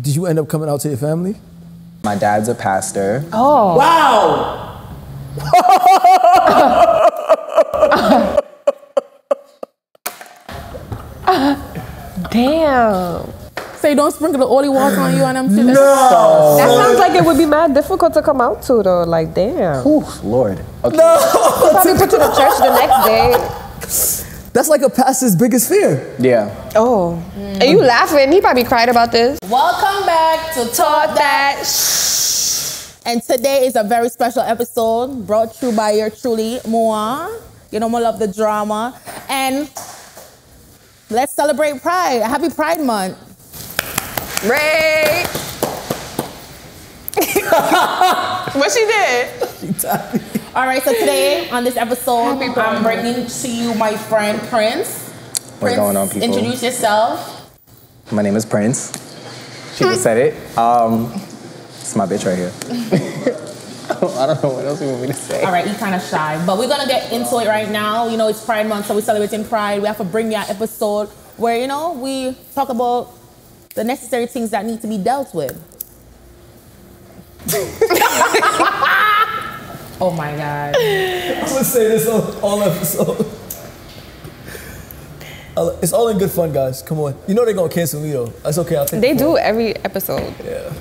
Did you end up coming out to your family? My dad's a pastor. Oh. Wow! Damn. So you don't sprinkle the holy water on you and them shit? No! That sounds like it would be mad difficult to come out to though. Like, damn. Oof, Lord. Okay. No! Probably put you to church the next day. That's like a pastor's biggest fear. Yeah. Oh. And you laughing. He probably cried about this. Welcome back to Talk That Shh. And today is a very special episode brought to you by your truly, Moa. You know, I love the drama. And let's celebrate Pride. Happy Pride Month. Ray. What she did? All right, so today on this episode, I'm bringing to you my friend Prince. What's going on, people? Introduce yourself. My name is Prince. She just said it. It's my bitch right here. I don't know what else you want me to say. All right, you're kind of shy, but we're gonna get into it right now. You know, it's Pride Month, so we're celebrating Pride. We have to bring you an episode where, you know, we talk about the necessary things that need to be dealt with. Oh my God. I'm gonna say this all episode. It's all in good fun, guys. Come on. You know they're gonna cancel me though. That's okay, I'll take They the do fun. every episode. Yeah.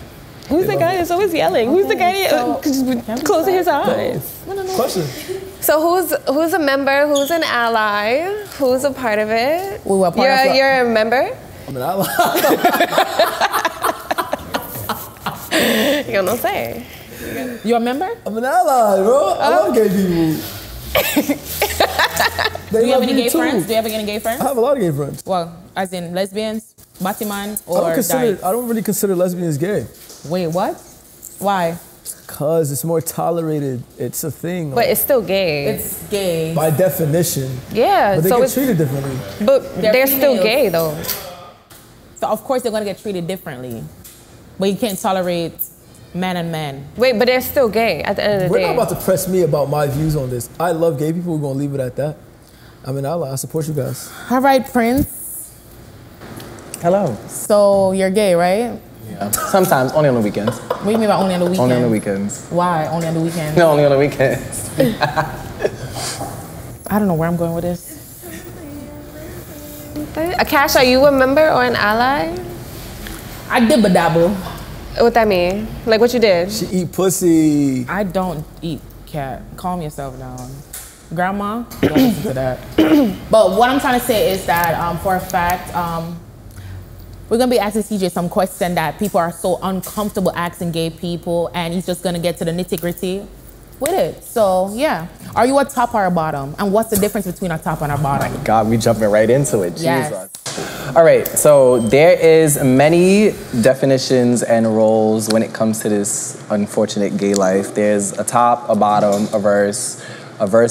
Who's the guy that's always yelling? Who's the guy that's closing his eyes? Question. So who's a member? Who's an ally? Who's a part of it? We were part of You're a member? I mean, I lie. You don't say. You a member? I'm an ally, bro. I love gay people. Do you have any gay friends? Do you have any gay friends? I have a lot of gay friends. Well, as in lesbians, Batiman, I or don't really consider lesbians gay. Wait, what? Why? Cause it's more tolerated. It's a thing. But it's still gay. It's gay. By definition. Yeah, But they so get it's treated differently. But they're still females. gay though. So of course they're gonna get treated differently. But you can't tolerate man and man. Wait, but they're still gay at the end of the We're day. not about to press me about my views on this. I love gay people. We're gonna leave it at that. I mean, I support you guys. All right, Prince. Hello. So you're gay, right? Yeah. Sometimes, only on the weekends. What do you mean by only on the weekend? Only on the weekends. Why? Only on the weekend? No, only on the weekends. I don't know where I'm going with this. Akash, are you a member or an ally? I dibba dabble. What that mean? Like what you did? She eat pussy. I don't eat cat. Calm yourself down. Grandma, don't listen to that. But what I'm trying to say is that for a fact, we're gonna be asking CJ some question that people are so uncomfortable asking gay people, and he's just gonna get to the nitty-gritty with it. So yeah, are you a top or a bottom? And what's the difference between a top and a bottom? Oh my God, we jumping right into it. Yes. Jesus. All right, so there is many definitions and roles when it comes to this unfortunate gay life. There's a top, a bottom, a verse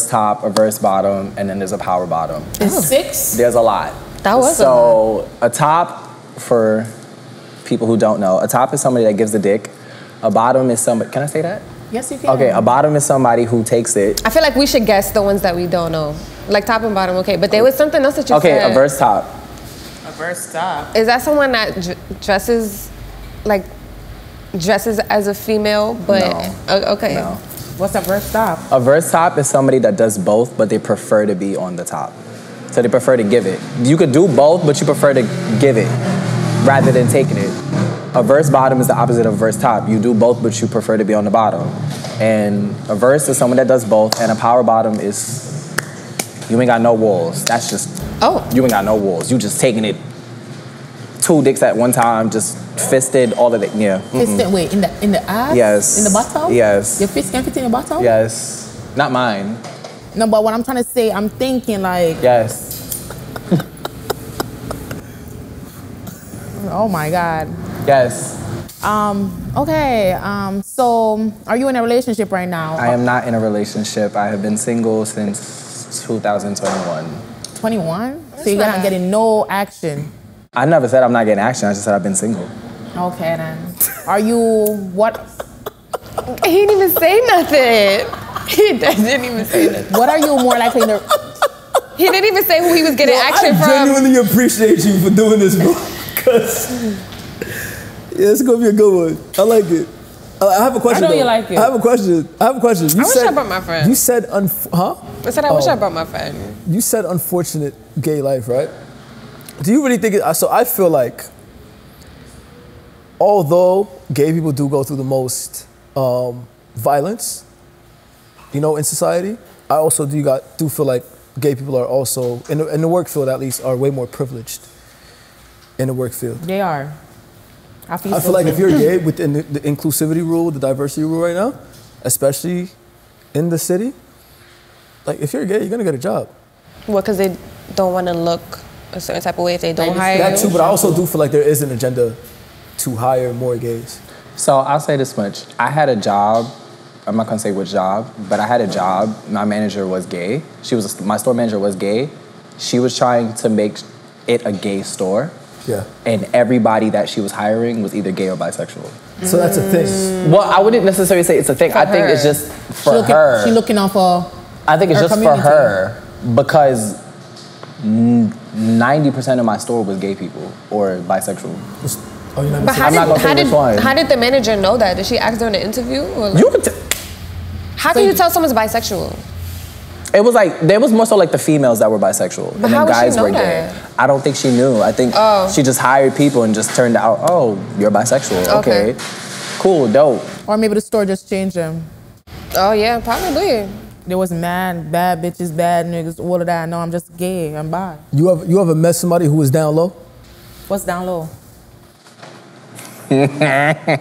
top, a verse bottom, and then there's a power bottom. Is 6? There's a lot. That was so a top, for people who don't know, a top is somebody that gives the dick. A bottom is somebody, can I say that? Yes, you can. Okay, a bottom is somebody who takes it. I feel like we should guess the ones that we don't know. Like top and bottom, okay. But there was something else that you said. Okay, a verse top. A verse top. Is that someone that dresses as a female, but okay. No. What's a verse top? A verse top is somebody that does both, but they prefer to be on the top. So they prefer to give it. You could do both, but you prefer to give it rather than taking it. A verse bottom is the opposite of a verse top. You do both, but you prefer to be on the bottom. And a verse is someone that does both, and a power bottom is you ain't got no walls. That's just, you ain't got no walls. You just taking it 2 dicks at one time, just fisted all of it, yeah. Fisted, wait, in the ass? Yes. In the bottom? Yes. Your fist can fit in your bottom? Yes. Not mine. No, but what I'm trying to say, I'm thinking like... Yes. Oh my God. Yes. Okay, so are you in a relationship right now? I am not in a relationship. I have been single since 2021. 21? So you're not getting no action? I never said I'm not getting action. I just said I've been single. Okay then. Are you, what? He didn't even say nothing. He didn't even say nothing. What are you more likely to... He didn't even say who he was getting action I from. genuinely appreciate you for doing this, bro. Because Yeah, it's gonna be a good one. I like it. I have a question. I know though. you like it. I have a question. You I wish I brought my friend. You said, huh? I said I wish I brought my friend. You said unfortunate gay life, right? Do you really think it? So I feel like, although gay people do go through the most violence, you know, in society, I also do feel like gay people are also in the work field at least are way more privileged in the work field. They are. I feel like if you're gay within the inclusivity rule, the diversity rule right now, especially in the city, like if you're gay, you're gonna get a job. What? Because they don't want to look a certain type of way if they don't hire That you? too, but I also do feel like there is an agenda to hire more gays. So I'll say this much. I had a job. I'm not gonna say which job, but I had a job. My manager was gay. My store manager was gay. She was trying to make it a gay store. Yeah. And everybody that she was hiring was either gay or bisexual. So that's a thing. Well, I wouldn't necessarily say it's a thing. I think it's just for her. She's looking out for. I think it's her just community. for her because 90% of my store was gay people or bisexual. Oh, you're not But I'm not gonna say which one. how did the manager know that? Did she ask during the interview? Or like, You could. how can you tell someone's bisexual? It was like there was more so like the females that were bisexual, and how then would she guys know were gay. that? I don't think she knew. I think she just hired people and just turned out, oh, you're bisexual. Okay. Okay, cool, dope. Or maybe the store just changed them. Oh yeah, probably. There was bad bitches, bad niggas, all of that. No, I'm just gay. I'm bi. You ever met somebody who was down low? What's down low?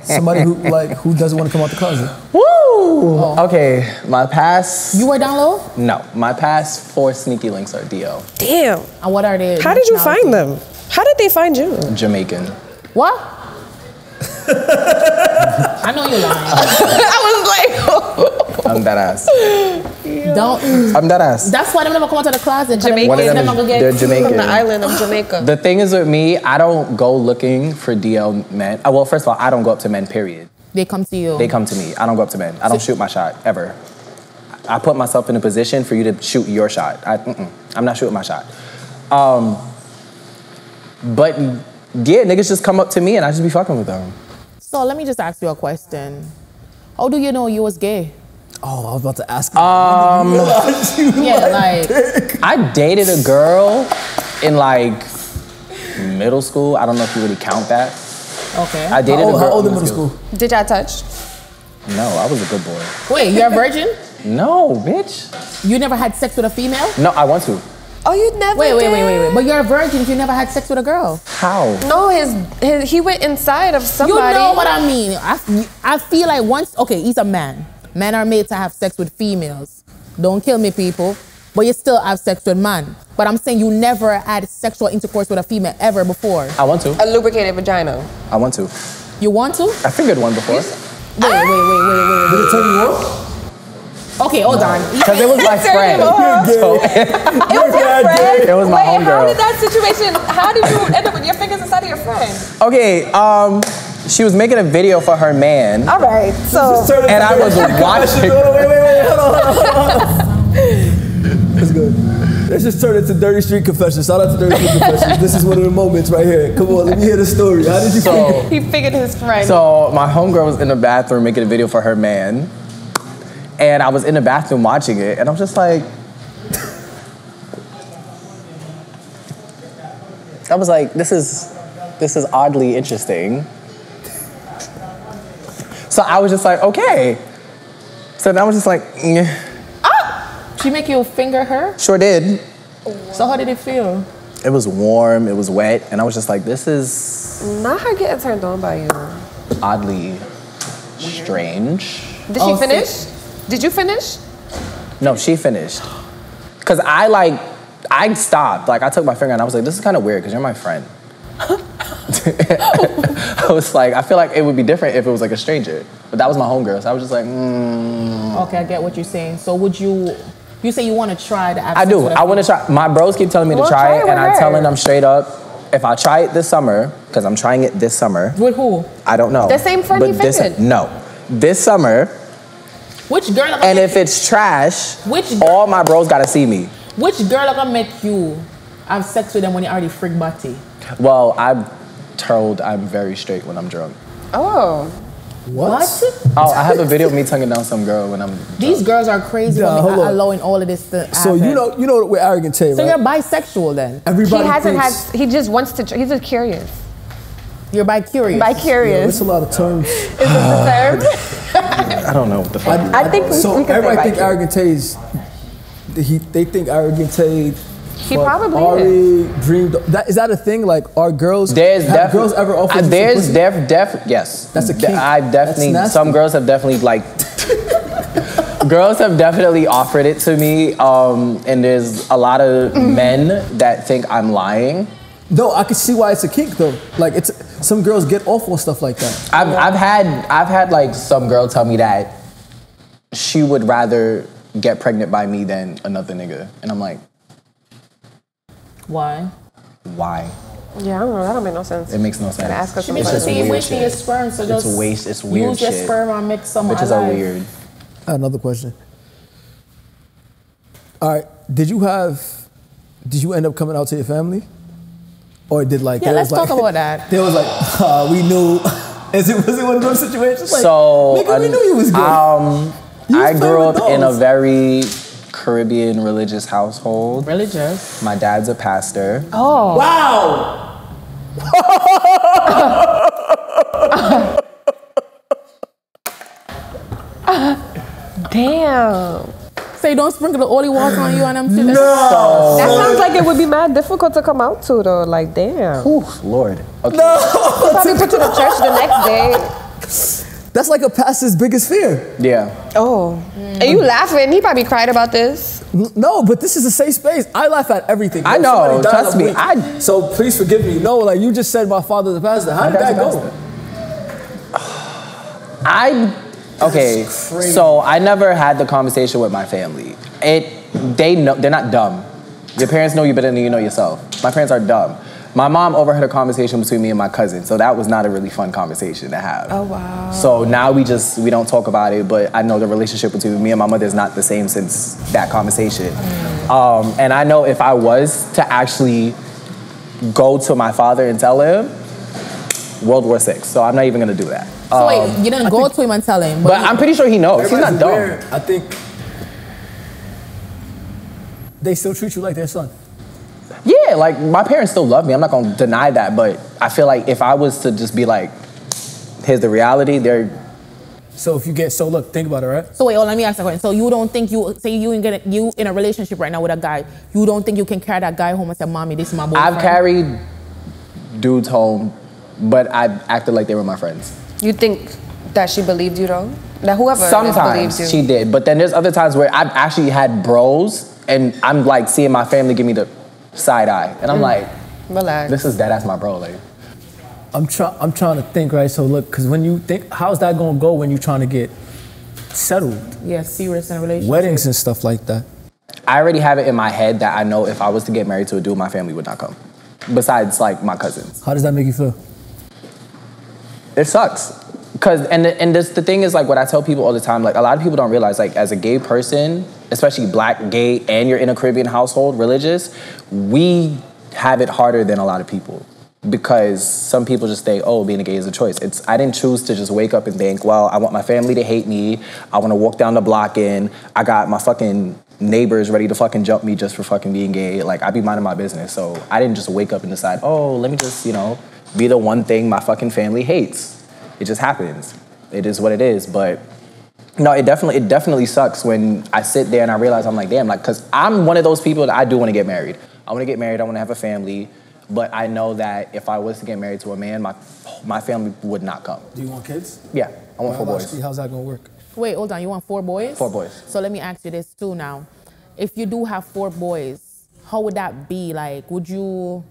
Somebody who doesn't want to come out the closet. Woo! Oh. Okay, my past. You were down low? No, my past 4 sneaky links are DL. Damn. And what are they? How did you find them? How did they find you? Jamaican. What? I know you're lying. I was like, I'm that ass. Don't. I'm that ass. That's why they never come out to the closet. Jamaican. One of them Never is, get they're Jamaican. from the island of Jamaica. The thing is with me, I don't go looking for DL men. Well, first of all, I don't go up to men, period. They come to you. They come to me. I don't go up to men. I don't shoot my shot, ever. I put myself in a position for you to shoot your shot. I'm not shooting my shot. But yeah, niggas just come up to me and I just be fucking with them. So let me just ask you a question. How do you know you was gay? Oh, I was about to ask. Yeah, like I dated a girl in like middle school. I don't know if you really count that. okay. I dated a girl How old in middle school? Did y'all touch? No, I was a good boy. Wait, you're a virgin? No, bitch. You never had sex with a female? No, I want to. Oh, you never Wait. did? But you're a virgin if you never had sex with a girl. How? No, he went inside of somebody. You know what I mean. I feel like okay, he's a man. Men are made to have sex with females. Don't kill me, people. But you still have sex with man. But I'm saying you never had sexual intercourse with a female ever before. I want to. A lubricated vagina. I want to. You want to? I fingered one before. Did it turn you on? Okay, hold on. Because it was my friend. So, It was your friend? it was my Wait, how homegirl. did that situation, how did you end up with your fingers inside of your friend? Okay, she was making a video for her man. All right, so. And I was watching. Wait, hold on. That's good. Let's just turn it to Dirty Street Confessions. Shout out to Dirty Street Confessions. This is one of the moments right here. Come on, let me hear the story. How did you figure? He figured his friend. So my homegirl was in the bathroom making a video for her man. And I was in the bathroom watching it, and I was just like, this is oddly interesting. So I was just like, okay. So then I was just like, She make you finger her? sure did. So how did it feel? It was warm, it was wet, and I was just like, this is Not her getting turned on by you. oddly strange. Did she finish? Did you finish? No, she finished. Cause I stopped. Like I took my finger and I was like, this is kind of weird because you're my friend. I was like, I feel like it would be different if it was like a stranger. But that was my homegirl, so I was just like, Okay, I get what you're saying. So would you say you want to try the I do. I want to try. My bros keep telling me to Well, try try it, it and with I'm her. telling them straight up, if I try it this summer, because I'm trying it this summer. With who? I don't know. The same friend But you this, fingered? no. This summer, Which girl are and gonna if it's trash, Which girl- all my bros gotta see me. which girl are gonna make you have sex with them when you already freak butty? Well, I'm told I'm very straight when I'm drunk. Oh. What? Oh, I have a video of me tonguing down some girl when I'm. These girls are crazy Yeah, when hold they on. are allowing all of this to So happen. you know we're arrogant, Tay, right? So you're bisexual then? Everybody He hasn't thinks, had. He just wants to. He's just curious. You're bi-curious. Yeah, Bi-curious. it's a lot of terms. Is this the term? I don't know what the fuck. I think So we can everybody say think bi-curious. arrogant Tay's. They think arrogant Tay. He but probably Ari dreamed. That is that a thing? Like, are girls? Have girls ever offered? you There's some pussy? yes. That's a kink. I definitely. That's nasty. Some girls have definitely like. Girls have definitely offered it to me, and there's a lot of men that think I'm lying. No, I can see why it's a kink though. Like it's some girls get off on stuff like that. I've had like some girl tell me that she would rather get pregnant by me than another nigga, and I'm like, Why? why? Yeah, I don't know. That don't make no sense. It makes no sense. Gotta ask her She makes something. just you weird wasting shit. your sperm, so just It's a waste. It's weird use your shit. sperm and mix some Bitches are weird. I have another question. All right, did you end up coming out to your family, or did like? Yeah, they let's was like, talk about that. They was like, we knew. Was it one of those situations? Like, So nigga, we knew you was good. You I was grew playing up with in a dolls. very Caribbean religious household. Religious. My dad's a pastor. Oh. Wow. Damn. So you don't sprinkle the holy water on you and them shit? That sounds like it would be mad difficult to come out to though. Like, damn. Ooh, Lord. Okay. Probably put you to church the next day. That's like a pastor's biggest fear. Yeah. Oh. And you laughing. He probably cried about this. No, but this is a safe space. I laugh at everything. I know, Somebody died trust last me, week. So please forgive me. No, like you just said my father's a pastor. How did that go? Okay, so I never had the conversation with my family. They know, they're not dumb. Your parents know you better than you know yourself. My parents are dumb. My mom overheard a conversation between me and my cousin, so that was not a really fun conversation to have. Oh, wow. So now we don't talk about it, but I know the relationship between me and my mother is not the same since that conversation. And I know if I was to actually go to my father and tell him, World War VI, so I'm not even gonna do that. So wait, you didn't go to him and tell him? But I'm pretty sure he knows. He's not Everybody's dumb. aware. I think they still treat you like their son. Yeah, like my parents still love me. I'm not gonna deny that, but I feel like if I was to just be like, here's the reality, they're. So if you get look, think about it, right? So wait, let me ask a question. So you don't think you in a relationship right now with a guy, you don't think you can carry that guy home and say, "Mommy, this is my boyfriend"? I've carried dudes home, but I've acted like they were my friends. You think that she believed you though? That whoever believed Sometimes you. she did, but then there's other times where I've actually had bros, and I'm like seeing my family give me the side eye, and I'm like, relax. this is dead ass my bro, like. I'm trying to think, right? So look, because when you think, how's that gonna go when you're trying to get settled? Yeah, serious in a relationship. Weddings and stuff like that. I already have it in my head that I know if I was to get married to a dude, my family would not come. Besides, like, my cousins. How does that make you feel? It sucks. The thing is, like, what I tell people all the time, like, a lot of people don't realize, like, as a gay person, especially black, gay, and you're in a Caribbean household, religious, we have it harder than a lot of people. Because some people just say, oh, being a gay is a choice. I didn't choose to just wake up and think, well, I want my family to hate me. I want to walk down the block and I got my fucking neighbors ready to fucking jump me just for fucking being gay. Like, I be minding my business. So I didn't just wake up and decide, oh, let me just, be the one thing my fucking family hates. It just happens. It is what it is. But no, it definitely sucks when I sit there and I realize I'm like, damn, like, because I'm one of those people that I do want to get married. I want to get married. I want to have a family. But I know that if I was to get married to a man, my family would not come. Do you want kids? Yeah, I want 4 boys. How's that gonna work? Wait, hold on. You want 4 boys? 4 boys. So let me ask you this too now. If you do have 4 boys, how would that be? Like, would you,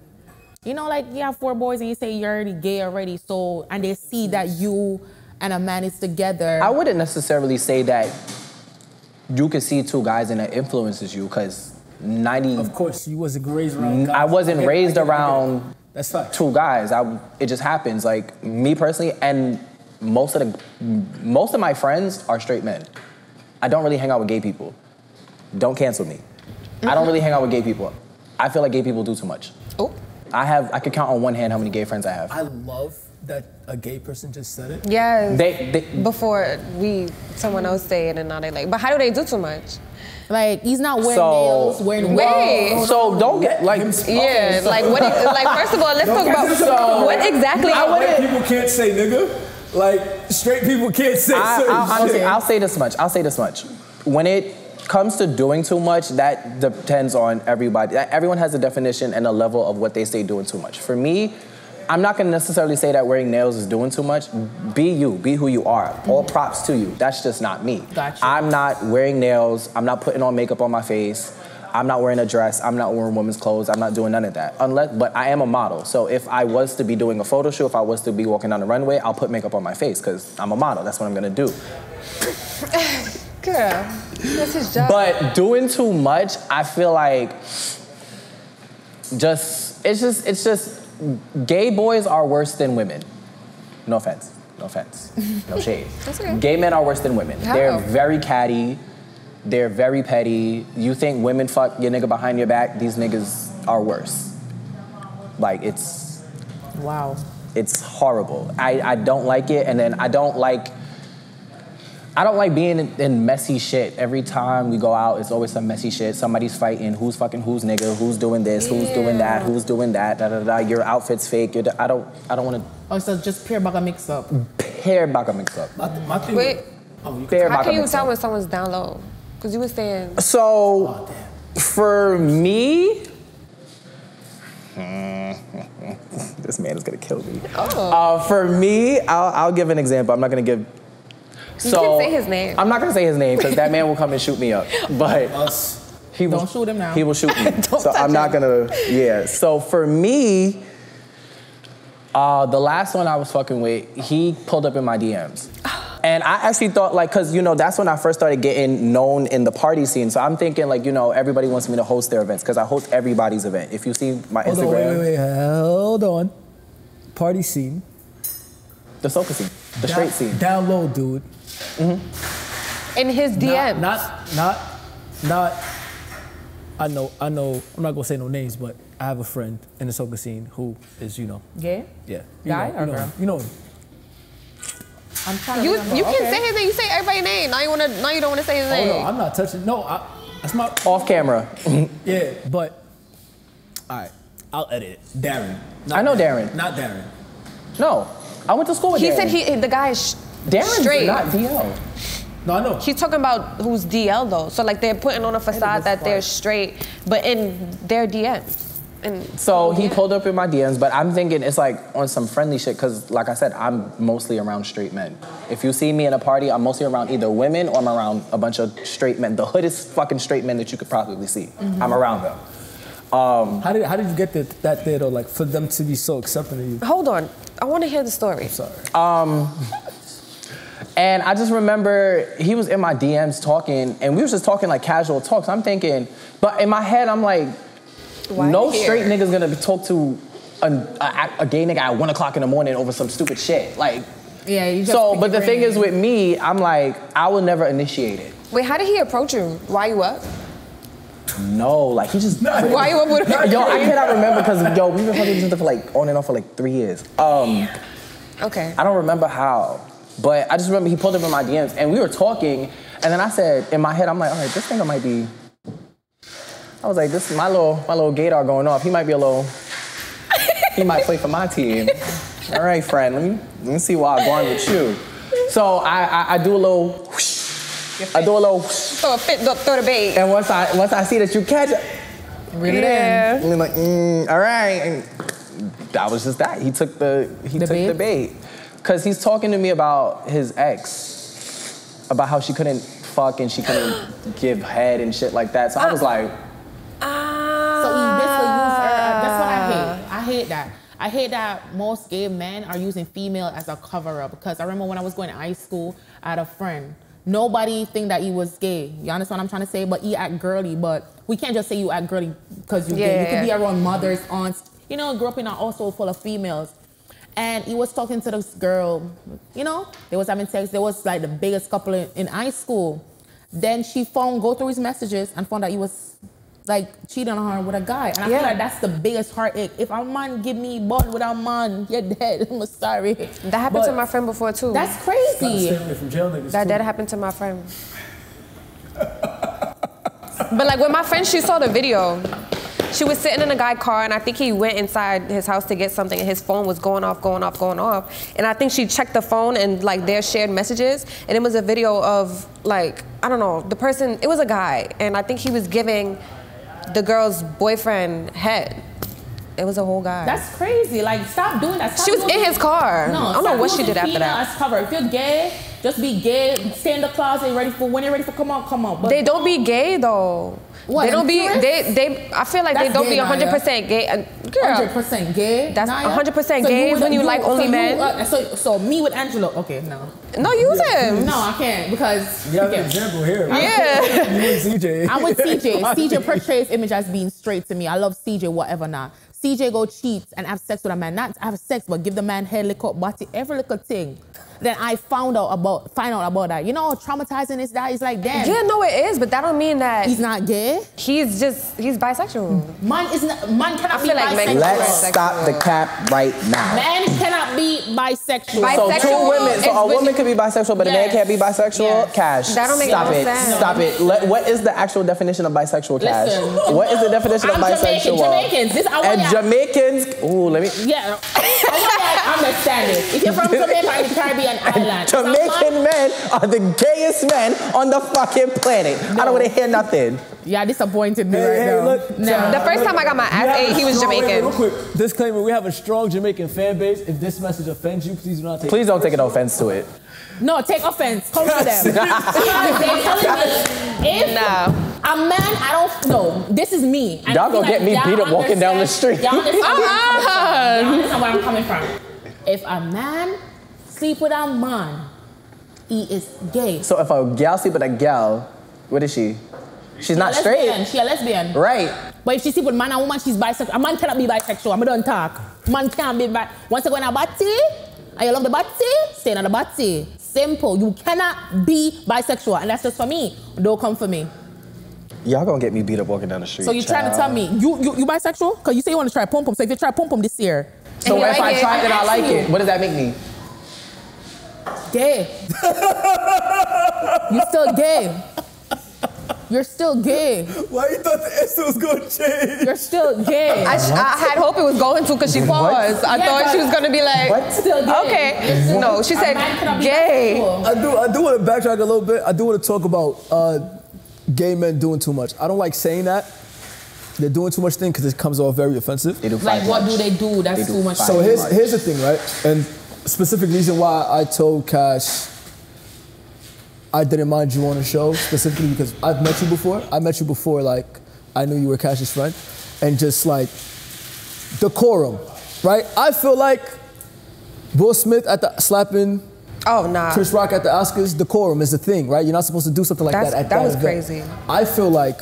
like you have 4 boys and you say you're already gay already, so, and they see that you and a man is together. I wouldn't necessarily say that you could see 2 guys and it influences you, because Of course, you wasn't raised around guys. I wasn't raised around That's fact. 2 guys. It just happens. Like, me personally, and most of my friends are straight men. I don't really hang out with gay people. Don't cancel me. I don't really hang out with gay people. I feel like gay people do too much. Oh. I could count on one hand how many gay friends I have. I love that a gay person just said it? Yes. They Before someone else say it, and now they like. But how do they do too much? Like he's not wearing So- nails, wearing Wait. So don't get like. Yeah, like what? Like first of all, let's talk about what exactly. White people can't say nigga. Like straight people can't say certain shit. I'll say this much. When it comes to doing too much, that depends on everybody. Everyone has a definition and a level of what they say doing too much. For me, I'm not gonna necessarily say that wearing nails is doing too much. Be you, be who you are. All props to you. That's just not me. Gotcha. I'm not wearing nails. I'm not putting on makeup on my face. I'm not wearing a dress. I'm not wearing women's clothes. I'm not doing none of that. But I am a model. So if I was to be doing a photo shoot, if I was to be walking down the runway, I'll put makeup on my face because I'm a model. That's what I'm gonna do. Girl, that's his job. But doing too much, I feel like it's just gay boys are worse than women. No offense. No shade. That's okay. Gay men are worse than women. How? They're very catty. They're very petty. You think women fuck your nigga behind your back? These niggas are worse. Like it's horrible. I don't like it, and then I don't like being in messy shit. Every time we go out, it's always some messy shit. Somebody's fighting. Who's fucking who's nigga? Who's doing this? Who's doing that? Who's doing that? Da da da. Your outfit's fake. I don't want to. Oh, so just pure bugger mix up. Pure bugger mix up. My thing Wait, Pure how bugger can you mix tell up. when someone's down low? Because you were saying. So, for me, this man is gonna kill me. For me, I'll give an example. I'm not gonna give. You can say his name. I'm not gonna say his name because that man will come and shoot me up. But he will, Don't shoot him now. He will shoot me. Don't So I'm touch not him. gonna. Yeah. So for me, the last one I was fucking with, he pulled up in my DMs. And I actually thought, like, because, that's when I first started getting known in the party scene. So I'm thinking, like, everybody wants me to host their events because I host everybody's event. If you see my Instagram. Wait, hold on. Party scene. The soca scene. The straight scene. Down low, dude. In his DM. Not. I know. I'm not gonna say no names, but I have a friend in the soca scene who is, Gay? yeah, Guy or girl? You know him. I'm trying to You remember. can Okay. say his name. You say everybody's name. Now you don't want to say his Oh name. no, I'm not touching. No, that's my Off camera. yeah, but all right, I'll edit it. Darren. I know Darren. Not Darren. No. I went to school with He Darren. said the guy is Darren's straight. not DL. No, I know. He's talking about who's DL though. So like they're putting on a facade that they're straight, but in their DMs. So he pulled up in my DMs, but I'm thinking it's like on some friendly shit because, like I said, I'm mostly around straight men. If you see me in a party, I'm mostly around either women or I'm around a bunch of straight men. The hoodest fucking straight men that you could probably see. I'm around them. How did you get that there though? Like for them to be so accepting of you? Hold on, I want to hear the story. Sorry. And I just remember he was in my DMs talking, and we was just talking like casual talks. I'm thinking, but in my head, I'm like, Why no here? straight nigga's gonna talk to a gay nigga at 1 o'clock in the morning over some stupid shit. Like, Yeah, you just so, pick but the your thing brain. is with me, I'm like, I will never initiate it. Wait, how did he approach you? Why you up? No, like he just. Why you up with him? Yo, I cannot remember because we've been fucking each other for like on and off for like 3 years. Okay. I don't remember how, but I just remember he pulled up in my DMs and we were talking, and then I said in my head, I'm like, all right, this nigga might be. I was like, this is my little gaydar going off. He might be a little. He might play for my team. All right, friend. Let me see why I'm going with you. So I do a little. Whoosh. I do a little. Whoosh. Throw the bait. And once I see that you catch it, Reel it in. Yeah. I'm like, all right. And that was just that. He took the bait. Because he's talking to me about his ex, about how she couldn't fuck and she couldn't give head and shit like that. So I was like, So he basically used her. That's what I hate. I hate that. I hate that most gay men are using female as a cover-up. Because I remember when I was going to high school, I had a friend. Nobody think that he was gay. You understand what I'm trying to say? But he act girly. But we can't just say you act girly because you're gay. You could be around mothers, aunts. Grew up in an household full of females. And he was talking to this girl. They was having sex. They was like the biggest couple in high school. Then she go through his messages and found out he was like cheating on her with a guy. And I feel like that's the biggest heartache. If a man give me bun with a man, you're dead. I'm sorry. That happened to my friend before too. That's crazy. From jail niggas That happened to my friend. But like with my friend, she saw the video. She was sitting in a guy's car, and I think he went inside his house to get something, and his phone was going off. And I think she checked the phone and like their shared messages, and it was a video of like, I don't know, the person, it was a guy, and I think he was giving the girl's boyfriend head. It was a whole guy. That's crazy. Like, stop doing that. Stop she was in his car. No, I don't know what she did after that. As cover. If you're gay, just be gay. Stay in the closet. When you're ready for come on. But they don't be gay though. What, they don't be. They. I feel like that's they don't be 100% gay. Girl, 100% gay. That's 100% gay when you like only men. So me with Angelo. Okay, no. No, use him. No, I can't because you have an example here. Right? Yeah. You and CJ. I'm with CJ. CJ portrays image as being straight to me. I love CJ, whatever now. CJ go cheat and have sex with a man. Not have sex, but give the man head, lick up, body, every little thing. Then I find out about that. You know how traumatizing is that? It's like, damn. Yeah, no, it is, but that don't mean that he's not gay. He's bisexual. Man cannot be like bisexual. Let's stop the cap right now. Man cannot be bisexual. So two women, so a woman could be bisexual, but a man can't be bisexual? Yes. Cash, that don't make stop no it. sense. Stop it. What is the actual definition of bisexual, Cash? Listen, what is the definition of bisexual? Jamaicans. Jamaicans, ooh, let me. Yeah, I want to understand it. If you're from Jamaica in the Caribbean island. Jamaican men are the gayest men on the fucking planet. No. I don't want to hear nothing. Yeah, disappointed me right now. Look, no. The first time I got my ass ate, he was Jamaican. Real quick, disclaimer, we have a strong Jamaican fan base. If this message offends you, please do not take Please don't take an offense to it. No, take offense. Come to them. They're telling me, if a man, I don't know, this is me. Y'all gonna get me beat up walking down the street. Y'all understand where I'm coming from. If a man sleep with a man, he is gay. So if a gal sleep with a gal, what is she? She's not straight. She a lesbian. Right. But if she sleep with man and woman, she's bisexual. A man cannot be bisexual. I'm done talk. Man can't be bisexual. Once you go in a body, and you love the body, stay in the body. Simple. You cannot be bisexual. And that's just for me. Don't come for me. Y'all gonna get me beat up walking down the street. So you're trying to tell me, you bisexual? Because you say you want to try pom-pom. So if you try pom-pom this year. So if I try it and I like it, what does that make me? Gay. You're still gay. You're still gay. Why you thought the answer was going to change? You're still gay. I had hope it was going to because she paused. I thought she was going to be like, what? Still gay. Okay. No, she said gay. I do want to backtrack a little bit. I do want to talk about gay men doing too much. I don't like saying that. They're doing too much thing because it comes off very offensive. Like what do they do? That's too much. So here's the thing, right? And specific reason why I told Cash I didn't mind you on the show, specifically because I've met you before. I met you before, like, I knew you were Cash's friend. And just, like, decorum, right? I feel like Will Smith at the slapping Chris Rock at the Oscars, decorum is the thing, right? You're not supposed to do something like that at that event. That was crazy. I feel like,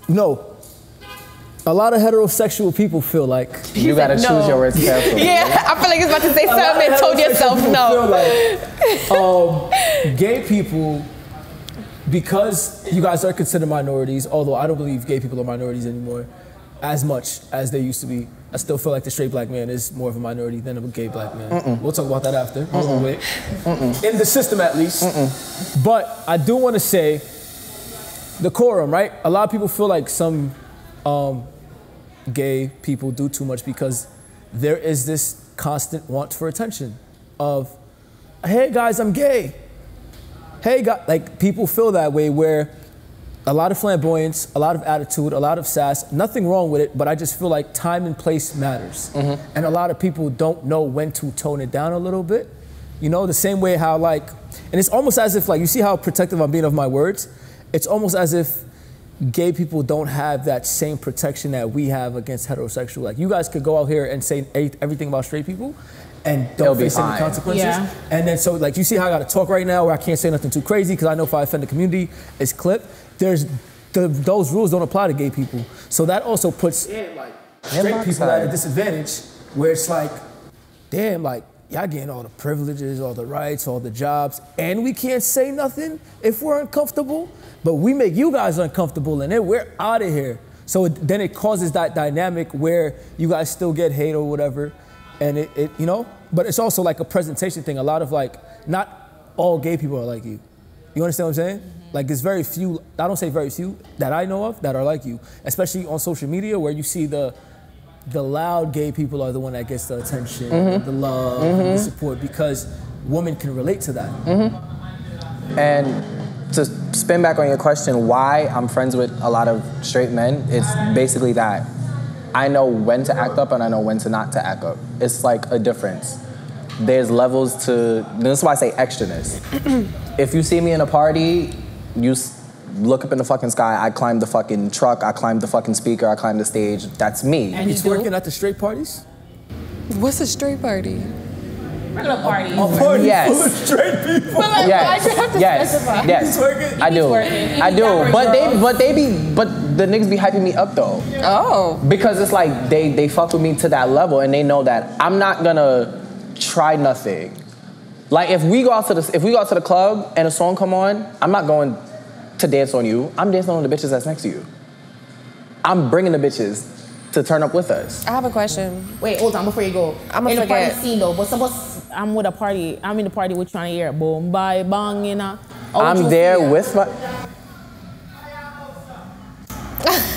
no. A lot of heterosexual people feel like you gotta choose your words carefully. Yeah, I feel like he's about to say something and told yourself no. Feel like, gay people, because you guys are considered minorities, although I don't believe gay people are minorities anymore as much as they used to be. I still feel like the straight black man is more of a minority than a gay black man. We'll talk about that after. In the system, at least. But I do want to say decorum, right? A lot of people feel like some gay people do too much because there is this constant want for attention of, hey guys, I'm gay. Hey guys, like people feel that way where a lot of flamboyance, a lot of attitude, a lot of sass, nothing wrong with it, but I just feel like time and place matters. And a lot of people don't know when to tone it down a little bit. You know, the same way how like, and it's almost as if like, you see how protective I'm being of my words? It's almost as if gay people don't have that same protection that we have against heterosexual. Like you guys could go out here and say everything about straight people and don't face any consequences. Yeah. And then so like you see how I gotta talk right now where I can't say nothing too crazy because I know if I offend the community, it's clipped. Those rules don't apply to gay people. So that also puts like straight people at a disadvantage where it's like, damn, like y'all getting all the privileges, all the rights, all the jobs, and we can't say nothing if we're uncomfortable, but we make you guys uncomfortable and then we're out of here. So then it causes that dynamic where you guys still get hate or whatever, and it you know, but it's also like a presentation thing. A lot of like, not all gay people are like you. You understand what I'm saying? Like there's very few, I don't say very few, that I know of that are like you, especially on social media where you see the loud gay people are the one that gets the attention, the love, and the support, because women can relate to that. And to spin back on your question, why I'm friends with a lot of straight men, it's basically that I know when to act up and I know when to not to act up. It's like a difference. There's levels to, this is why I say extraness. If you see me in a party, you look up in the fucking sky, I climb the fucking truck, I climb the fucking speaker, I climb the stage, that's me. And you working at the straight parties? What's a straight party? Regular party. A party Yes. full of straight people. But like, why'd you have to specify? Yes, working? I do. I do. But the niggas be hyping me up though. Oh. Because it's like they fuck with me to that level and they know that I'm not gonna try nothing. Like if we go out to the club and a song come on, I'm not going to dance on you. I'm dancing on the bitches that's next to you. I'm bringing the bitches to turn up with us. I have a question. Wait, hold on before you go. I'ma in the forget. party scene though, but suppose I'm with a party, I'm in the party with trying to hear boom, bye, bang, you know. I'm there with my...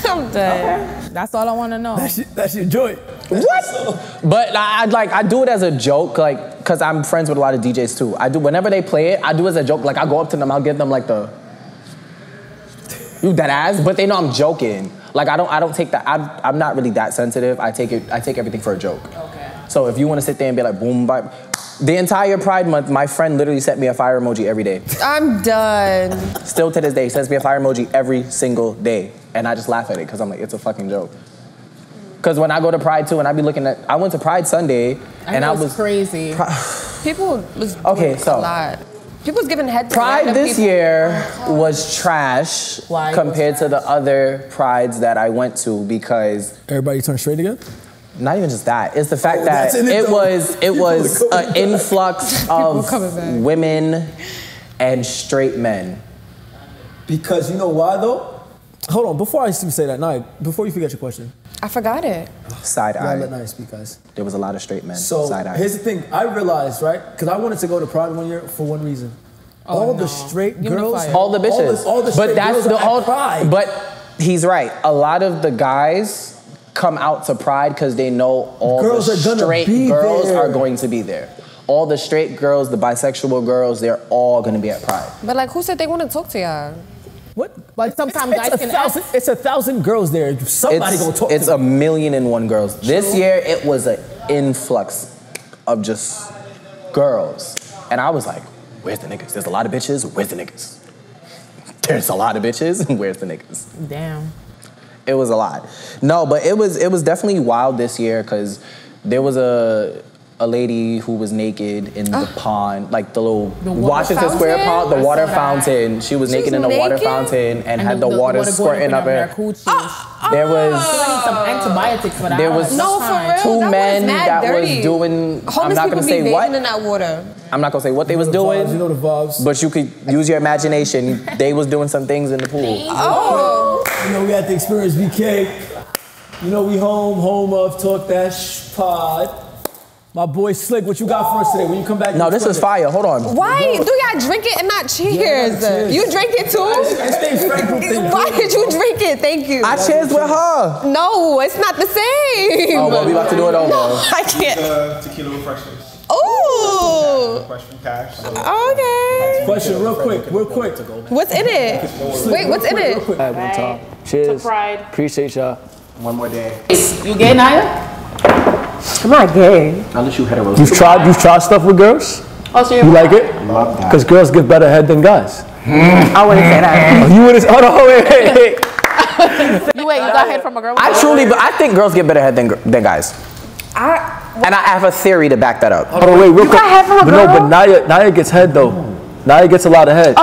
I'm dead. Okay. That's all I want to know. That's your joint. What? But I do it as a joke, like, cause I'm friends with a lot of DJs too. I do, whenever they play it, I do it as a joke. Like I go up to them, I'll give them like the, you that ass, but they know I'm joking. Like I don't take that, I'm not really that sensitive. I take everything for a joke. Okay. So if you want to sit there and be like boom, bye. The entire Pride Month, my friend literally sent me a fire emoji every day. I'm done. Still to this day, sends me a fire emoji every single day. And I just laugh at it because I'm like, it's a fucking joke. Because when I go to Pride too, and I be looking at, I went to Pride Sunday, and I was crazy. People was okay, doing so a lot. People was giving head to Pride random this people. year was trash Why? compared to the other Prides that I went to because Everybody turn straight again? not even just that. It's the fact that that's in it, it though. was an influx of coming back. women and straight men. Because you know why though? Hold on, before I say that, Nia, before you forget your question. I forgot it. Side Y'all let eye. Nia speak, guys. There was a lot of straight men. So side eye. here's the thing, I realized, right? Because I wanted to go to Pride one year for one reason. All the straight Give me the girls, fire. All the bitches. all the but straight that's girls the are at all. Pride. But he's right. A lot of the guys come out to Pride because they know all Girls the are gonna straight be girls there. are going to be there. All the straight girls, the bisexual girls, they're all going to be at Pride. But like, who said they want to talk to y'all? What? But sometimes guys can ask. It's 1,000 girls there. Somebody gonna talk It's to a them. 1,000,001 girls. This year, it was an influx of just girls. And I was like, where's the niggas? There's a lot of bitches. Where's the niggas? There's a lot of bitches. Where's the niggas? Damn. It was a lot. No, but it was definitely wild this year because there was a lady who was naked in the pond, like the little water Washington Square fountain? pond, the I water saw that. fountain. She was naked in the water naked? fountain and had the water going squirting up her her. coochie. There was She need some antibiotics for that. There was- No, for real. two that men was mad that dirty. was doing. Homeless I'm not people gonna be say bathing what. in that water. I'm not gonna say what they was You know doing. the vibes. But you could use your imagination. They was doing some things in the pool. Oh. You know we had to experience BK. You know we home of Talk That Pod. My boy Slick, what you got for us today? When you come back? No, this is fire. Hold on. Why do y'all drink it and not cheers? cheers. You drink it too? Why did you drink it? Thank you. I cheers with her. No, it's not the same. Oh, well, we about to do it over. I can't. Tequila refreshers. Ooh. Fresh from Cash. So Okay. Question, real quick. What's in it? Wait, what's in it? Real quick. One time. Cheers. Pride. Appreciate y'all. One more day. You gay, Naya? I'm not gay. Unless you hetero. You've tried stuff with girls? Oh, so You like it? Love that. Because girls give better head than guys. I wouldn't say that. Oh, you would have, oh no, wait. you got head from a girl? I think girls get better head than guys. And I have a theory to back that up. Hold on, wait, real quick. got head from a But no, girl? but Naya gets head though. Naya gets a lot of head.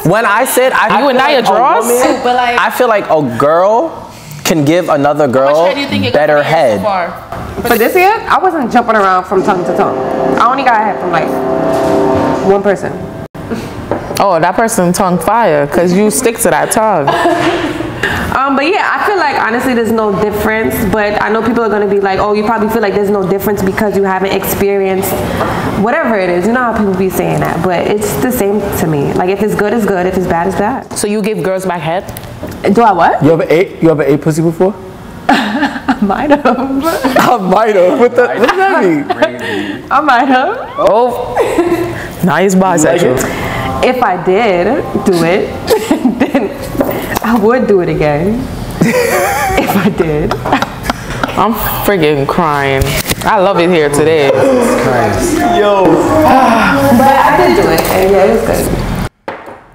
When I said I You and Naya draws? I feel like a girl can give another How much girl hair do you think you got better from your hair so head. far? For this year, I wasn't jumping around from tongue to tongue. I only got head from like one person. Oh, that person tongue fire, because you stick to that tongue. But yeah, I feel like honestly there's no difference, but I know people are gonna be like, oh, you probably feel like there's no difference because you haven't experienced whatever it is. You know how people be saying that, but it's the same to me. Like if it's good, it's good. If it's bad, it's bad. So you give girls back head? Do I what? You ever ate pussy before? I might have. I might have. What does that mean? I might have. Oh, nice bisexual. If I did do it, then I would do it again. If I did. I'm freaking crying. I love it here today. Yo. But I did do it, and yeah, it was good.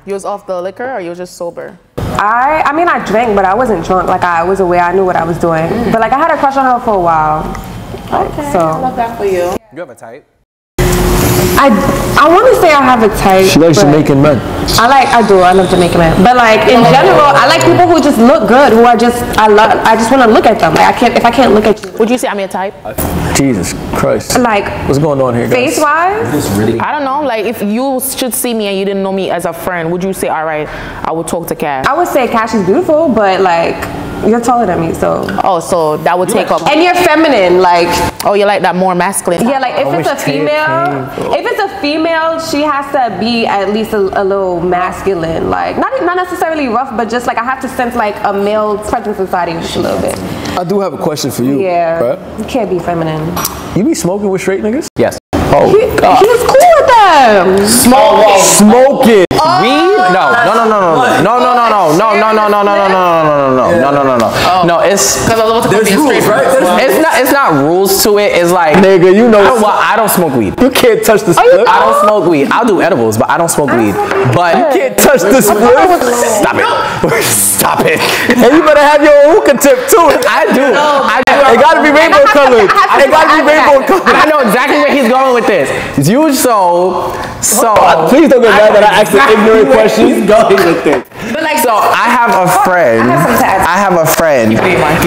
You was off the liquor or you was just sober? I mean, I drank, but I wasn't drunk. Like, I was aware. I knew what I was doing. But, like, I had a crush on her for a while. Okay, So. I love that for you. You have a type? I want to say I have a type. She likes but Jamaican men. I do. I love Jamaican men. But like in general, I like people who just look good. Who I just want to look at them. Like if I can't look at you. Would you say I'm your type? Jesus Christ. Like What's going on here, guys? face wise. I don't know. Like if you should see me and you didn't know me as a friend, would you say, all right, I would talk to Cash? I would say Cash is beautiful, but like you're taller than me, so. Oh, so that would take up. And you're feminine, like. Oh, you like that more masculine? Yeah, like if it's a female, she has to be at least a little masculine. Like not necessarily rough, but just like I have to sense like a male presence inside of you just a little bit. I do have a question for you. Yeah. Right? You can't be feminine. You be smoking with straight niggas? Yes. Oh, He was cool with them. Smoking. Weed? No. No, it's There's rules, right? it's not rules to it. It's like Nigga, you know. I don't smoke weed. You can't touch the split. I don't smoke weed. I'll do edibles, but I don't smoke weed. But You can't touch the split. stop it. Stop it. And you better have your hookah tip too. I do. It gotta be rainbow colored. It gotta be rainbow colored. I know exactly where he's going with this. You so Please don't get mad that I asked an ignorant question. He's going with it. But like, So I have a friend.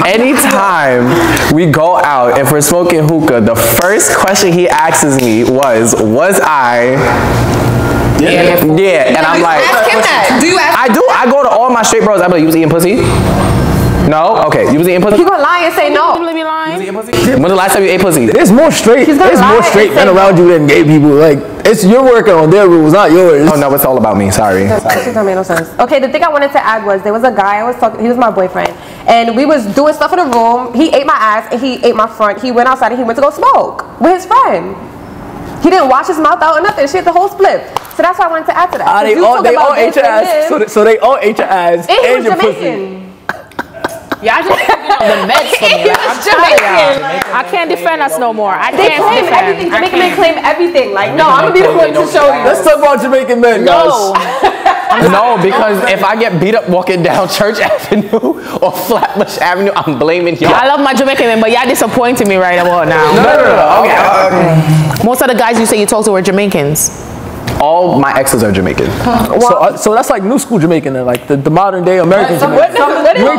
Anytime we go out, if we're smoking hookah, the first question he asks me was I? Yeah. And I'm like, ask him that. Do you ask? I do. I go to all my straight bros. I'm like, you was eating pussy? No. Okay. You was eating pussy? You gonna lie and say no? Really be lying? When's the last time you ate pussy? There's more straight men around you than gay people. Like you're working on their rules, not yours. Oh no, it's all about me. Sorry. That doesn't make no sense. Okay, the thing I wanted to add was there was a guy I was talking. He was my boyfriend, and we was doing stuff in the room. He ate my ass and he ate my front. He went outside and he went to go smoke with his friend. He didn't wash his mouth out or nothing. She had the whole split. So that's why I wanted to add to that. They all ate your ass. So they all ate your ass And he was your Jamaican. pussy. Yeah, I just the meds for me. Like, I'm tired of y'all. I can't defend us no more. I They can't claim defend. everything. Jamaican men claim everything. Like, no, I'm gonna be the one to show you. Let's talk about Jamaican men, guys. No. No, because if I get beat up walking down Church Avenue or Flatbush Avenue, I'm blaming y'all. I love my Jamaican men, but y'all disappointing me right about now. No. Okay. Most of the guys you say you talk to were Jamaicans. All my exes are Jamaican. So that's like new school Jamaican, then, like the modern day American Jamaican. You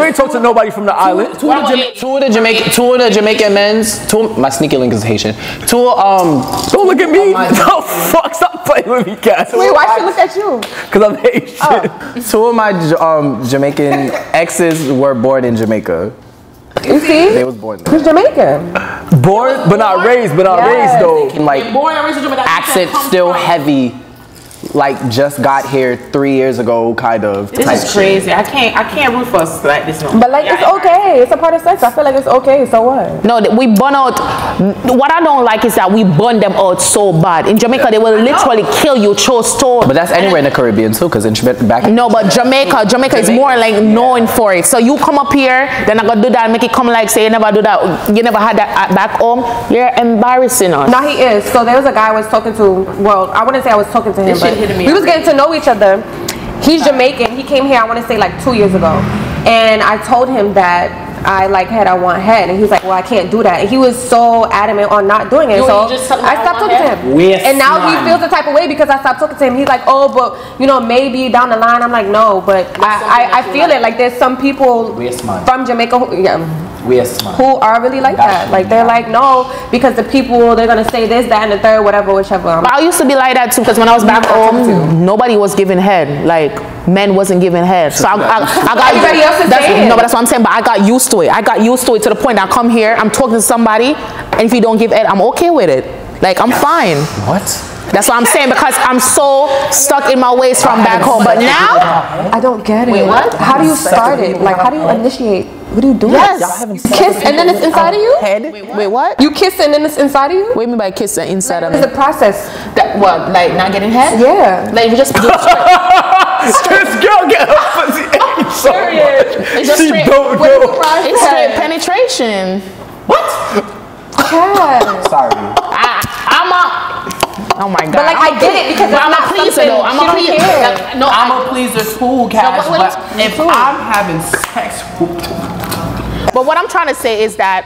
ain't talk to nobody from the island. Two of the Jamaican men's. My sneaky link is Haitian. Don't look at me. No, fuck, stop playing with me, Cass. Wait, why she look at you? Because I'm Haitian. Two of my Jamaican exes were born in Jamaica. You see? They was born there. He's Jamaican. Born, but not raised, raised though. Like accent still heavy. Like just got here 3 years ago, kind of. This is crazy. I can't root for us like this no more. But like, it's okay. It's a part of sex. I feel like it's okay. So what? No, we burn out. What I don't like is that we burn them out so bad. In Jamaica, they will literally kill you, throw stone. But that's anywhere in the Caribbean too, because in back. No, but Jamaica is more like known for it. So you come up here, then I gotta do that, make it come like say you never do that, you never had that back home. You're embarrassing us. No, he is. So there was a guy I was talking to. Well, I wouldn't say I was talking to him, but we was getting to know each other. He's Jamaican. He came here, I want to say like 2 years ago, and I told him that I like head, I want head. And he's like, well, I can't do that. And he was so adamant on not doing it. So I stopped talking to him. And now he feels the type of way because I stopped talking to him. He's like, oh, but you know, maybe down the line. I'm like, no, but I feel it. Like there's some people from Jamaica who are really like that. Like they're like, no, because the people, they're gonna say this, that, and the third, whatever, whichever. But I used to be like that too, because when I was back home, nobody was giving head. Like men wasn't giving head. So I got everybody else is saying. No, but that's what I'm saying. But I got used to it. I got used to it to the point that I come here, I'm talking to somebody, and if you don't give head, I'm okay with it. Like I'm fine. What? That's what I'm saying, because I'm so stuck in my ways from back home. But now, I don't get it. Wait, what? How do you start it? Like, how do you initiate? What do you do? Yes. Kiss and then it's inside of you? Wait, what? You kiss and then it's inside of you? What do you mean by kiss and inside of me? It's a process. That, what, like not getting head? Yeah. Like we just do it straight. This girl get her pussy ate so much. It's just She straight. don't know. It's straight penetration. What? Yeah. Sorry. I'm a. Oh my god. But like I get it because I'm a pleaser though. I'm a pleaser. No, I'm a pleaser too, Cash. what But if I'm having sex with But what I'm trying to say is that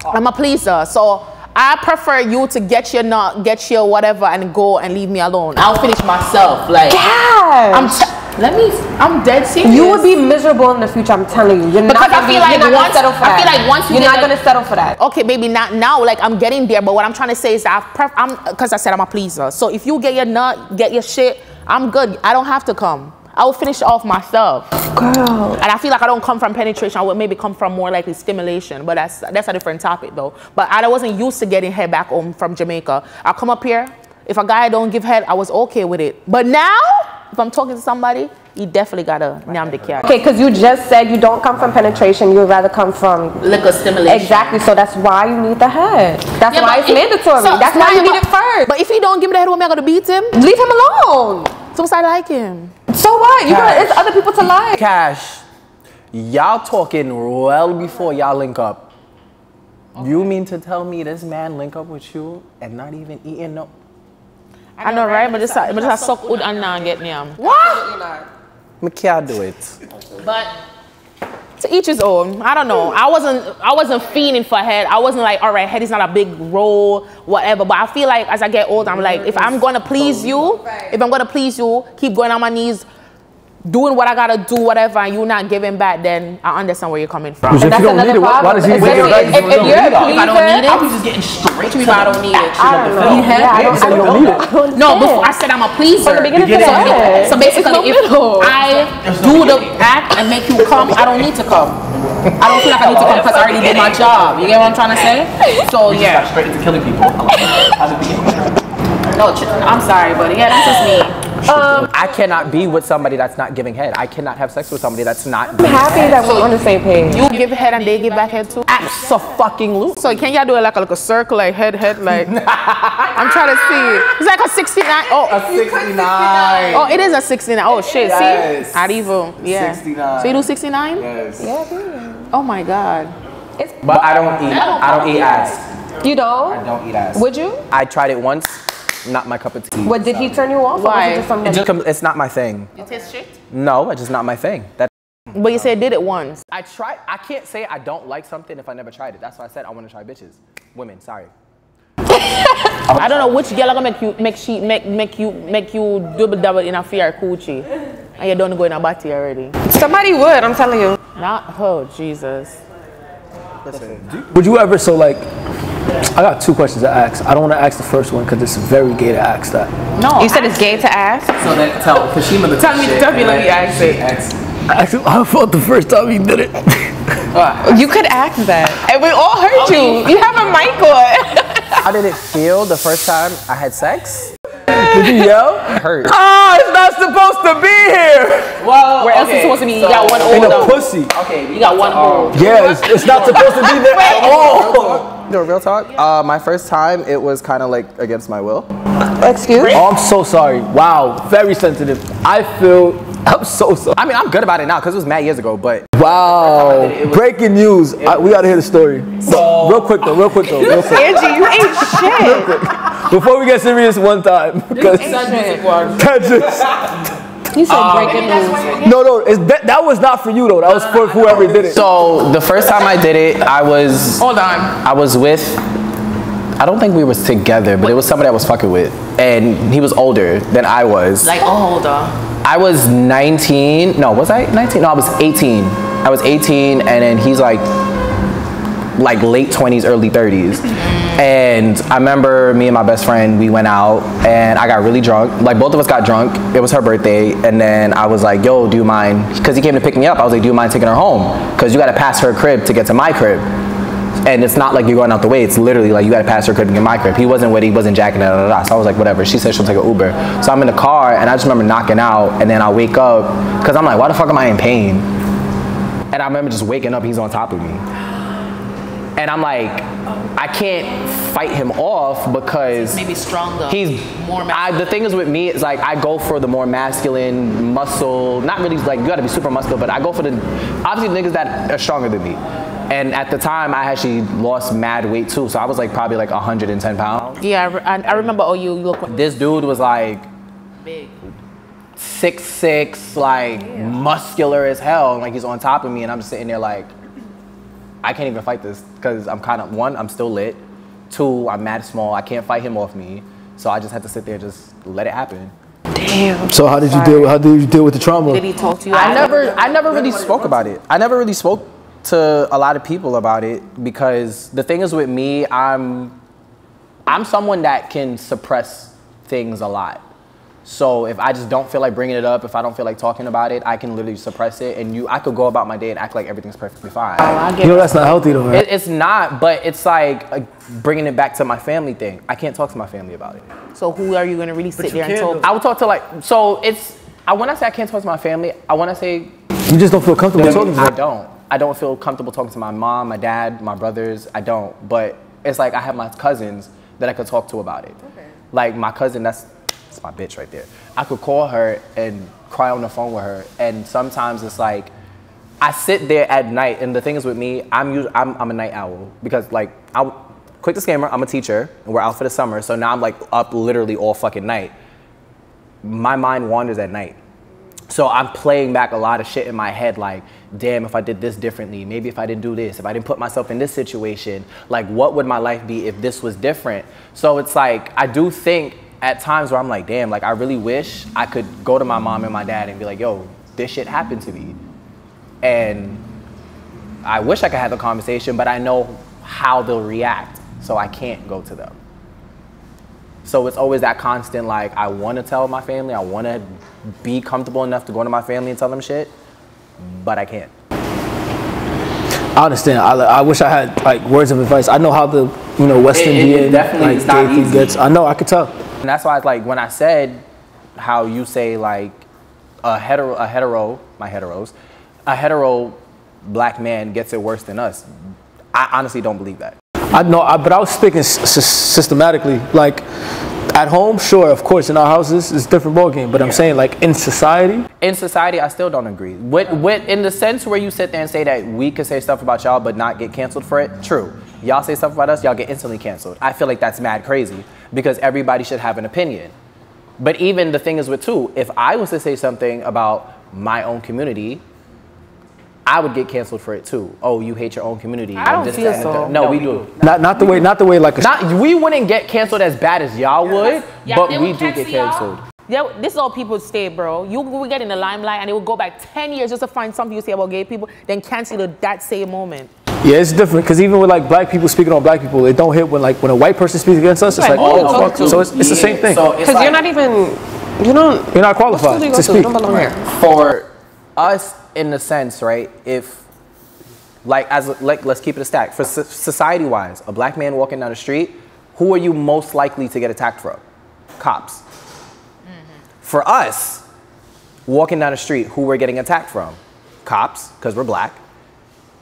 I'm a pleaser. So I prefer you to get your nut, get your whatever, and go and leave me alone. I'll finish myself. Like I'm dead serious. You would be miserable in the future. I'm telling you. You're Because not I feel like once you're not gonna settle for that. Okay, maybe not now. Like I'm getting there, but what I'm trying to say is that because I said I'm a pleaser. So if you get your nut, get your shit, I'm good. I don't have to come. I will finish off myself. Girl. And I feel like I don't come from penetration. I would maybe come from more likely stimulation. But that's a different topic though. But I wasn't used to getting head back home from Jamaica. I come up here. If a guy don't give head, I was okay with it. But now, if I'm talking to somebody, you definitely gotta nyam the cat. Okay, because you just said you don't come from penetration. You would rather come from Liquor stimulation. Exactly. So that's why you need the head. That's why it's mandatory. That's why you need it first. But if he don't give me the head, what am I gonna beat him? Leave him alone. So I like him. So what? You got it's other people to like. Cash, y'all talking well before y'all link up. Okay. You mean to tell me this man link up with you and not even eating no? I know, right? But it's a suck wood and not get nyam. What? I can't do it. But to each his own. I don't know. I wasn't fiending for head. I wasn't like, all right, head is not a big role, whatever. But I feel like as I get older, I'm like, if I'm gonna please you, keep going on my knees, doing what I gotta do, whatever, and you not giving back, then I understand where you're coming from. If you don't need it, why does he give it back? If you're a pleaser, if I don't need it, I was just getting straight to if I don't need it. I don't know. I don't need it. No, before I said I'm a pleaser. From the beginning to the end. So basically, if I do the act and make you come, I don't need to come. I don't feel like I need to come because I already did my job. You get what I'm trying to say? So yeah. Got straight into killing people. No, I'm sorry, but yeah, that's just me. I cannot be with somebody that's not giving head. I cannot have sex with somebody that's not. I'm happy that we're on the same page. You give head and they give back head too? Abso-fucking-lutely. So can y'all do it like a circle, like head, like? I'm trying to see. It's like a 69. Oh, A 69. Oh, it is a 69. Oh shit, Yes. see? Adivo, yeah. 69. So you do 69? Yes. Yeah, dude. Oh my God. But I don't eat ass. You don't? I don't eat ass. Would you? I tried it once. Not my cup of tea. What, did he turn you off? Why? Or was it just something It's not my thing. You taste shit? No, it's just not my thing. But you said did it once. I can't say I don't like something if I never tried it. That's why I said I want to try bitches. Women, sorry. I don't know which girl gonna make you double in a fear coochie. And you don't go in a body already. Somebody would, I'm telling you. Not, oh Jesus. Listen. Would you ever, so like, I got two questions to ask. I don't want to ask the first one because it's very gay to ask that. No. You said it's gay to ask? So then tell Kashima the Tell me, let me ask it. Actually, I felt the first time he did it. You could ask that. And we all heard you. You have a mic on. How did it feel the first time I had sex? Did you yell? It hurt. Ah, it's not supposed to be here. Well, Where else is it supposed to be? You got one In hole. a pussy. Okay, You got one hole. Yeah, it's not supposed to be there at all. No, real talk. My first time, it was kind of like against my will. Excuse me? Oh, I'm so sorry. Wow, very sensitive. I'm so sorry. I mean, I'm good about it now because it was mad years ago, but Wow. Breaking news. We gotta hear the story. So, real quick though. Angie, you ain't shit. Before we get serious one time. Because that He said breaking news. No, that was not for you though. That was for whoever did it. So the first time I did it, I was with, I don't think we was together, but it was somebody I was fucking with, and he was older than I was. Like older. I was 19. No, was I 19? No, I was 18. I was 18, and then he's like late 20s, early 30s. And I remember me and my best friend, we went out and I got really drunk. Like both of us got drunk. It was her birthday. And then I was like, yo, do you mind? Because he came to pick me up. I was like, do you mind taking her home? Because you got to pass her crib to get to my crib. And it's not like you're going out the way. It's literally like you got to pass her crib to get my crib. He wasn't with it. He wasn't jacking it. So I was like, whatever. She said she'll take an Uber. So I'm in the car and I just remember knocking out. And then I wake up because I'm like, why the fuck am I in pain? And I remember just waking up, he's on top of me. And I'm like, I can't fight him off because maybe stronger. He's more masculine. The thing is with me, it's like I go for the more masculine muscle, not really like you gotta be super muscular, but I go for the obviously niggas that are stronger than me. And at the time I actually lost mad weight too, so I was like probably like 110 pounds. Yeah, I remember. Oh, you look. This dude was like Big. 6'6", like muscular as hell, like he's on top of me, and I'm just sitting there like, I can't even fight this because I'm kind of, one, I'm still lit, two, I'm mad small, I can't fight him off me, so I just had to sit there and just let it happen. Damn. So how did you deal with the trauma? Did he talk to you? I never really spoke about it. I never really spoke to a lot of people about it because the thing is with me, I'm someone that can suppress things a lot. So if I just don't feel like bringing it up, if I don't feel like talking about it, I can literally suppress it, and I could go about my day and act like everything's perfectly fine. You know that's not healthy though, right? It's not, but it's like bringing it back to my family thing. I can't talk to my family about it. So who are you gonna really sit there and talk? I would talk to when I say I can't talk to my family, I want to say You just don't feel comfortable talking to them. I don't feel comfortable talking to my mom, my dad, my brothers. I don't. But it's like I have my cousins that I could talk to about it. Okay. Like my cousin, that's my bitch right there. I could call her and cry on the phone with her, and sometimes it's like I sit there at night, and the thing is with me, I'm a night owl because like quick disclaimer, I'm a teacher and we're out for the summer, so now I'm like up literally all fucking night. My mind wanders at night, so I'm playing back a lot of shit in my head, like damn, if I did this differently, maybe if I didn't do this, if I didn't put myself in this situation, like what would my life be if this was different? So it's like I do think at times where I'm like, damn, like I really wish I could go to my mom and my dad and be like, yo, this shit happened to me. And I wish I could have the conversation, but I know how they'll react, so I can't go to them. So it's always that constant, like, I want to tell my family, I want to be comfortable enough to go to my family and tell them shit, but I can't. I understand. I wish I had like words of advice. I know how the West Indian definitely like gay thing gets. I know. I could tell. And that's why it's like when I said how you say like a hetero black man gets it worse than us. I honestly don't believe that. I know, but I was thinking systematically. Like at home, sure, of course, in our houses, it's a different ballgame. But I'm saying like in society. In society, I still don't agree. In the sense where you sit there and say that we could say stuff about y'all but not get canceled for it, true. Y'all say stuff about us, y'all get instantly canceled. I feel like that's mad crazy because everybody should have an opinion. But even the thing is with too, if I was to say something about my own community, I would get canceled for it too. Oh, you hate your own community. I don't feel so. No, we do. Not the way like a we wouldn't get canceled as bad as y'all would, but we do get canceled. Yeah, this is all people stay, bro. You will get in the limelight and it will go back 10 years just to find something you say about gay people, then cancel it that same moment. Yeah, it's different because even with like black people speaking on black people, it don't hit when a white person speaks against us. It's like, oh, fuck. So it's the same thing. Because like, you're not qualified to speak. You don't belong here. For us, in the sense, right? If let's keep it a stack. For society-wise, a black man walking down the street, who are you most likely to get attacked from? Cops. For us, walking down the street, who we're getting attacked from? Cops, because we're black.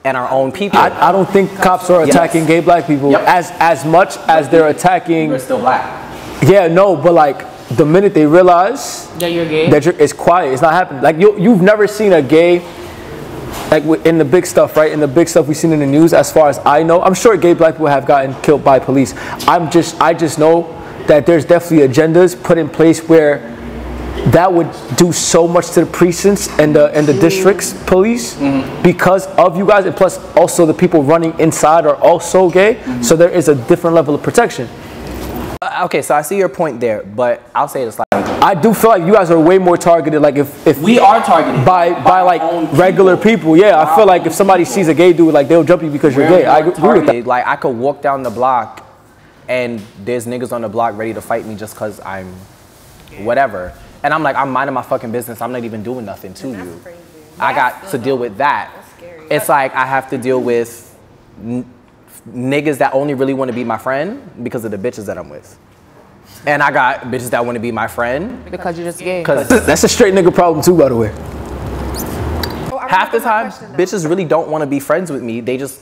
And our own people. I don't think cops are attacking gay black people as much as they're attacking. We're still black. Yeah, no, but like the minute they realize that you're gay, it's quiet. It's not happening. Like you've never seen a gay, like in the big stuff, right? In the big stuff we've seen in the news, as far as I know, I'm sure gay black people have gotten killed by police. I just know that there's definitely agendas put in place where that would do so much to the precincts and the districts police because of you guys, and plus also the people running inside are also gay. So there is a different level of protection. Okay, so I see your point there, but I'll say this like I do feel like you guys are way more targeted. Like if We are targeted by like regular people. Yeah, I feel like if somebody sees a gay dude, like they'll jump you because you're gay. I agree with that. like I could walk down the block and there's niggas on the block ready to fight me just cause I'm whatever. And I'm like, I'm minding my fucking business. I'm not even doing nothing to you. I got to deal with that. It's like I have to deal with niggas that only really want to be my friend because of the bitches that I'm with. And I got bitches that want to be my friend. Because you're just gay. Because That's a straight nigga problem too, by the way. half the time, bitches really don't want to be friends with me. They just,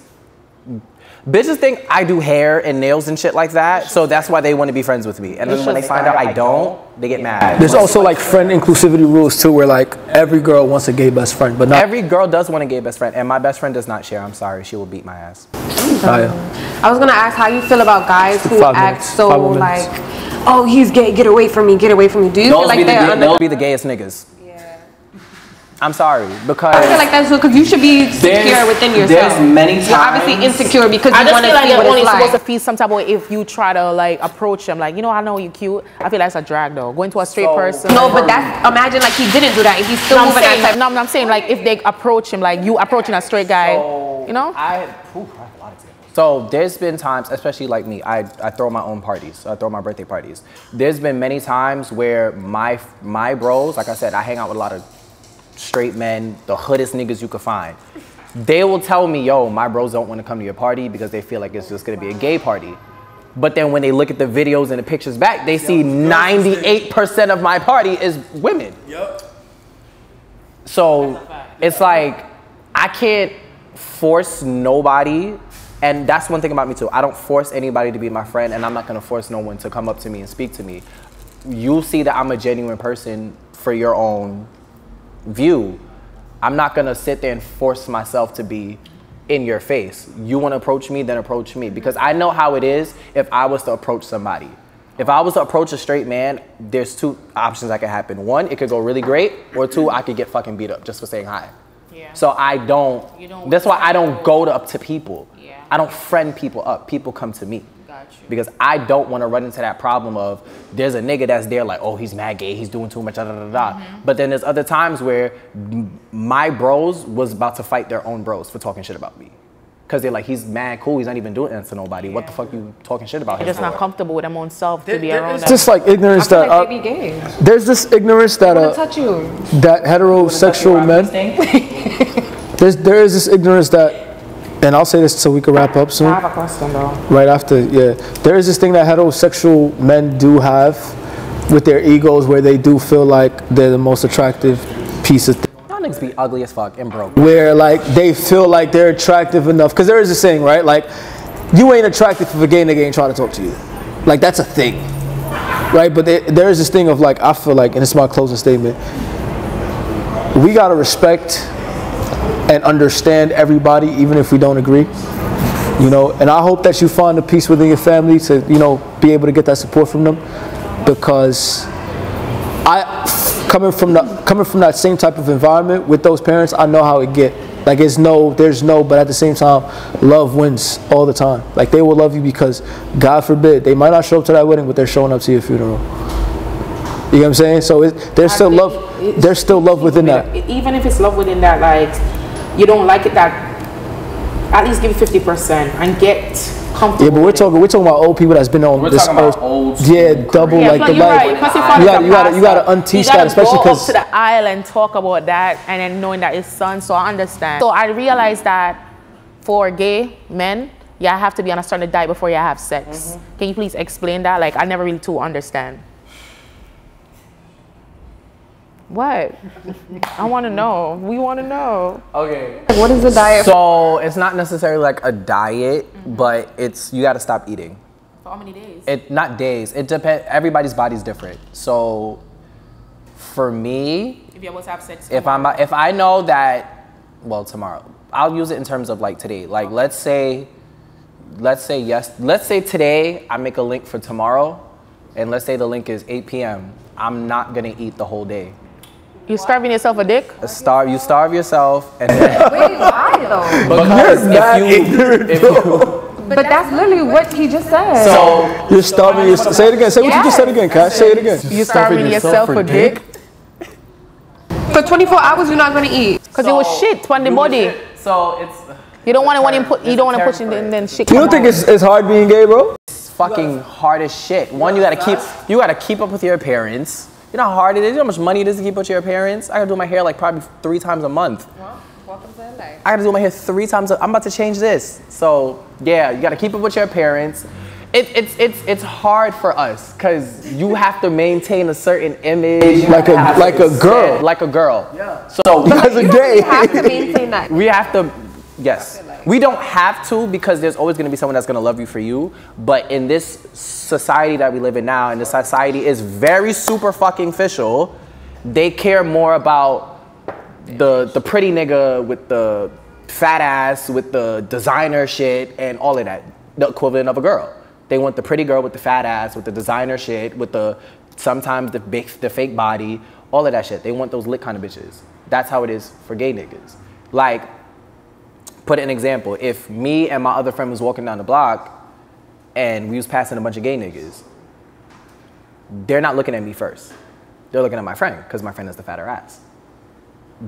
bitches think I do hair and nails and shit like that. So that's why they want to be friends with me. And then when they find out I don't, they get mad. There's also like friend inclusivity rules too, where like every girl wants a gay best friend, but not Every girl does want a gay best friend. And my best friend does not share. I'm sorry. She will beat my ass. I was gonna ask how you feel about guys who 5 act minutes. so 5 more like, minutes. oh, he's gay, get away from me, get away from me. Do you feel like they're under? They'll be the gayest niggas. I'm sorry, because I feel like that's because you should be secure within yourself. There's many times. You're obviously insecure because I you just want to feel like see they're what only it's supposed to like. feel some type of way if you try to like approach them. Like, you know, I know you cute. I feel like it's a drag though. Going to a straight person. No, but that's, imagine like he didn't do that and he's still No, I'm moving saying, that type. no, I'm saying like if they approach him, like you approaching a straight guy, you know? I have a lot of examples. So there's been times, especially like me, I throw my own parties. I throw my birthday parties. There's been many times where my bros, like I said, I hang out with a lot of straight men, the hoodest niggas you could find. They will tell me, yo, my bros don't want to come to your party because they feel like it's just gonna be a gay party. But then when they look at the videos and the pictures back, they see 98% of my party is women. Yep. So it's like, I can't force nobody. And that's one thing about me too. I don't force anybody to be my friend, and I'm not gonna force no one to come up to me and speak to me. You'll see that I'm a genuine person for your own view. I'm not gonna sit there and force myself to be in your face. You wanna approach me, then approach me. Because I know how it is if I was to approach somebody. If I was to approach a straight man, there's two options that could happen. One, it could go really great, or two, I could get fucking beat up just for saying hi. Yeah. So I don't, that's why I don't go up to people. Yeah. I don't friend people up. People come to me. Got you. Because I don't want to run into that problem of there's a nigga that's there like, oh, he's mad gay, he's doing too much, da da da da. But then there's other times where my bros was about to fight their own bros for talking shit about me. Because they're like, he's mad cool, he's not even doing that to nobody. What the fuck you talking shit about him They're just for? not comfortable with their own self to be around It's them. just like ignorance I feel that like they be gay. there's this ignorance that I want to touch you. that heterosexual men. There is this ignorance that, and I'll say this so we can wrap up soon. I have a question though. Right after, yeah. There is this thing that heterosexual men do have with their egos where they do feel like they're the most attractive piece of Y'all niggas be ugly as fuck and broke. where like they feel like they're attractive enough. Because there is this saying, right? Like, you ain't attractive if a gay nigga ain't trying to talk to you. Like, that's a thing. Right? But there is this thing of like, I feel like, and it's my closing statement, we gotta respect and understand everybody, even if we don't agree, you know. And I hope that you find a peace within your family to, you know, be able to get that support from them, because coming from that same type of environment with those parents, I know how it get. Like, there's no, but at the same time, love wins all the time. Like, they will love you because, God forbid, they might not show up to that wedding, but they're showing up to your funeral. You know what I'm saying? So there's still love. There's still love within that. Even if it's love within that, like, you don't like it, that at least give it 50% and get comfortable. Yeah, but we're talking about old people that's been on We're this talking about earth. old Yeah, school double Yeah, like plus the you're life. right. Plus You gotta unteach that, especially go up because to the aisle and talk about that, and then knowing that it's son. So I understand. So I realized that for gay men, you have to be on a certain diet before you have sex. Can you please explain that? Like, I never really too understand. What? I want to know. We want to know. Okay. What is the diet? So it's not necessarily like a diet, but it's, you gotta stop eating. For how many days? Not days. It depends. Everybody's body's different. So for me, If you're about to have sex. if I know that, well, tomorrow, I'll use it in terms of like today. Like, let's say today I make a link for tomorrow. and let's say the link is 8 p.m., I'm not gonna eat the whole day. You starving yourself a dick? You starve yourself, and then Wait, why though? because if you But that's literally what he just said. so You're starving yourself. Say it again. Say what you just said again, Cash. Say it again. You starving yourself for dick? For 24 hours, you're not gonna eat. Because it was shit on the body. So it's. You don't want to you don't want to push it and then shit. You don't think it's hard being gay, bro? fucking hard as shit. One, you gotta keep up with your appearance. You know how hard it is? You know how much money it is to keep up with your appearance? I gotta do my hair like probably 3 times a month. Well, welcome to LA. I gotta do my hair 3 times. I'm about to change this. So yeah, you gotta keep up with your appearance. It's hard for us because you have to maintain a certain image. Like a girl. Like a girl. Yeah. So Because of You gay. have to maintain that. we have to, yes. We don't have to because there's always gonna be someone that's gonna love you for you. But in this society that we live in now, and the society is very super fucking official, they care more about the pretty nigga with the fat ass, with the designer shit and all of that. The equivalent of a girl. They want the pretty girl with the fat ass, with the designer shit, with the sometimes the fake body, all of that shit. They want those lit kind of bitches. That's how it is for gay niggas. Like, put an example. If me and my other friend was walking down the block and we was passing a bunch of gay niggas, they're not looking at me first. They're looking at my friend because my friend has the fatter ass.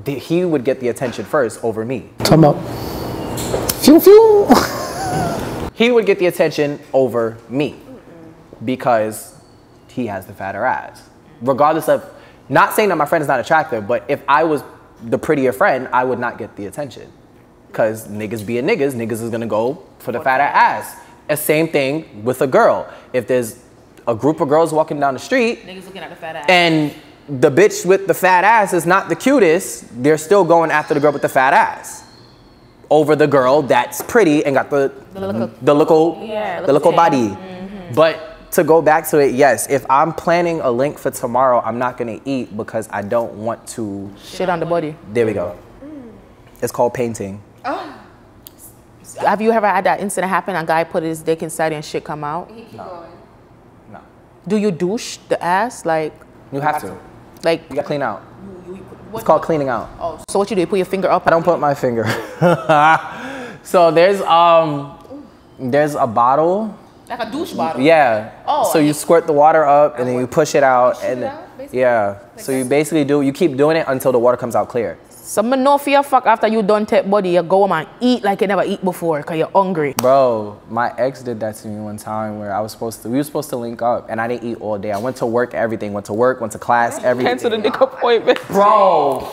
He would get the attention first over me. Come up. Phew, phew. He would get the attention over me because he has the fatter ass. Regardless of, not saying that my friend is not attractive, but if I was the prettier friend, I would not get the attention. Because niggas being niggas, niggas is gonna go for the fatter ass. The same thing with a girl. If there's a group of girls walking down the street, Niggas looking at the fat ass. and the bitch with the fat ass is not the cutest, they're still going after the girl with the fat ass over the girl that's pretty and got the little body. Mm-hmm. But to go back to it, yes, if I'm planning a link for tomorrow, I'm not gonna eat because I don't want to Shit on the body. There we go. It's called painting. Have you ever had that incident happen? A guy put his dick inside and shit come out? No. Do you douche the ass? Like, You have to. like, You gotta clean out. It's called cleaning out. oh, so what you do? You put your finger up? I don't put my finger. So there's a bottle. Like a douche bottle? Yeah. Oh, So you squirt the water up and then you push it out Push it and out, basically? yeah. So you basically you keep doing it until the water comes out clear. Someone know for your fuck after you done take body, you go home and eat like you never eat before because you're hungry. Bro, my ex did that to me one time where we were supposed to link up and I didn't eat all day. I went to work, everything. Went to work, went to class, everything. Cancel the dick appointment. Bro.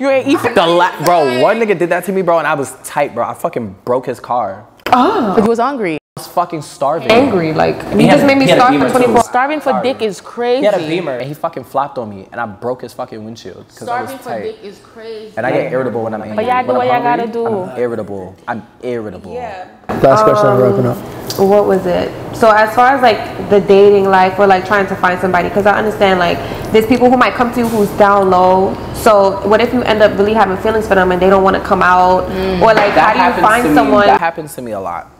You ain't eating. Bro, one nigga did that to me, bro, and I was tight, bro. I fucking broke his car. But you was hungry. I was fucking starving. Angry, like you just made me he had a starve Beamer for too. 24 Starving for dick is crazy. He had a Beamer and he fucking flopped on me and I broke his fucking windshield because I was Starving for tight. dick is crazy. And I get irritable when I'm angry. But y'all do When what I'm y'all hungry, gotta do. I'm irritable. I'm irritable. Yeah. Last question, I'm wrapping up. What was it? So as far as like the dating life or like trying to find somebody, because I understand like there's people who might come to you who's down low. So what if you end up really having feelings for them and they don't want to come out? Or like how do you find someone? That happens to me a lot.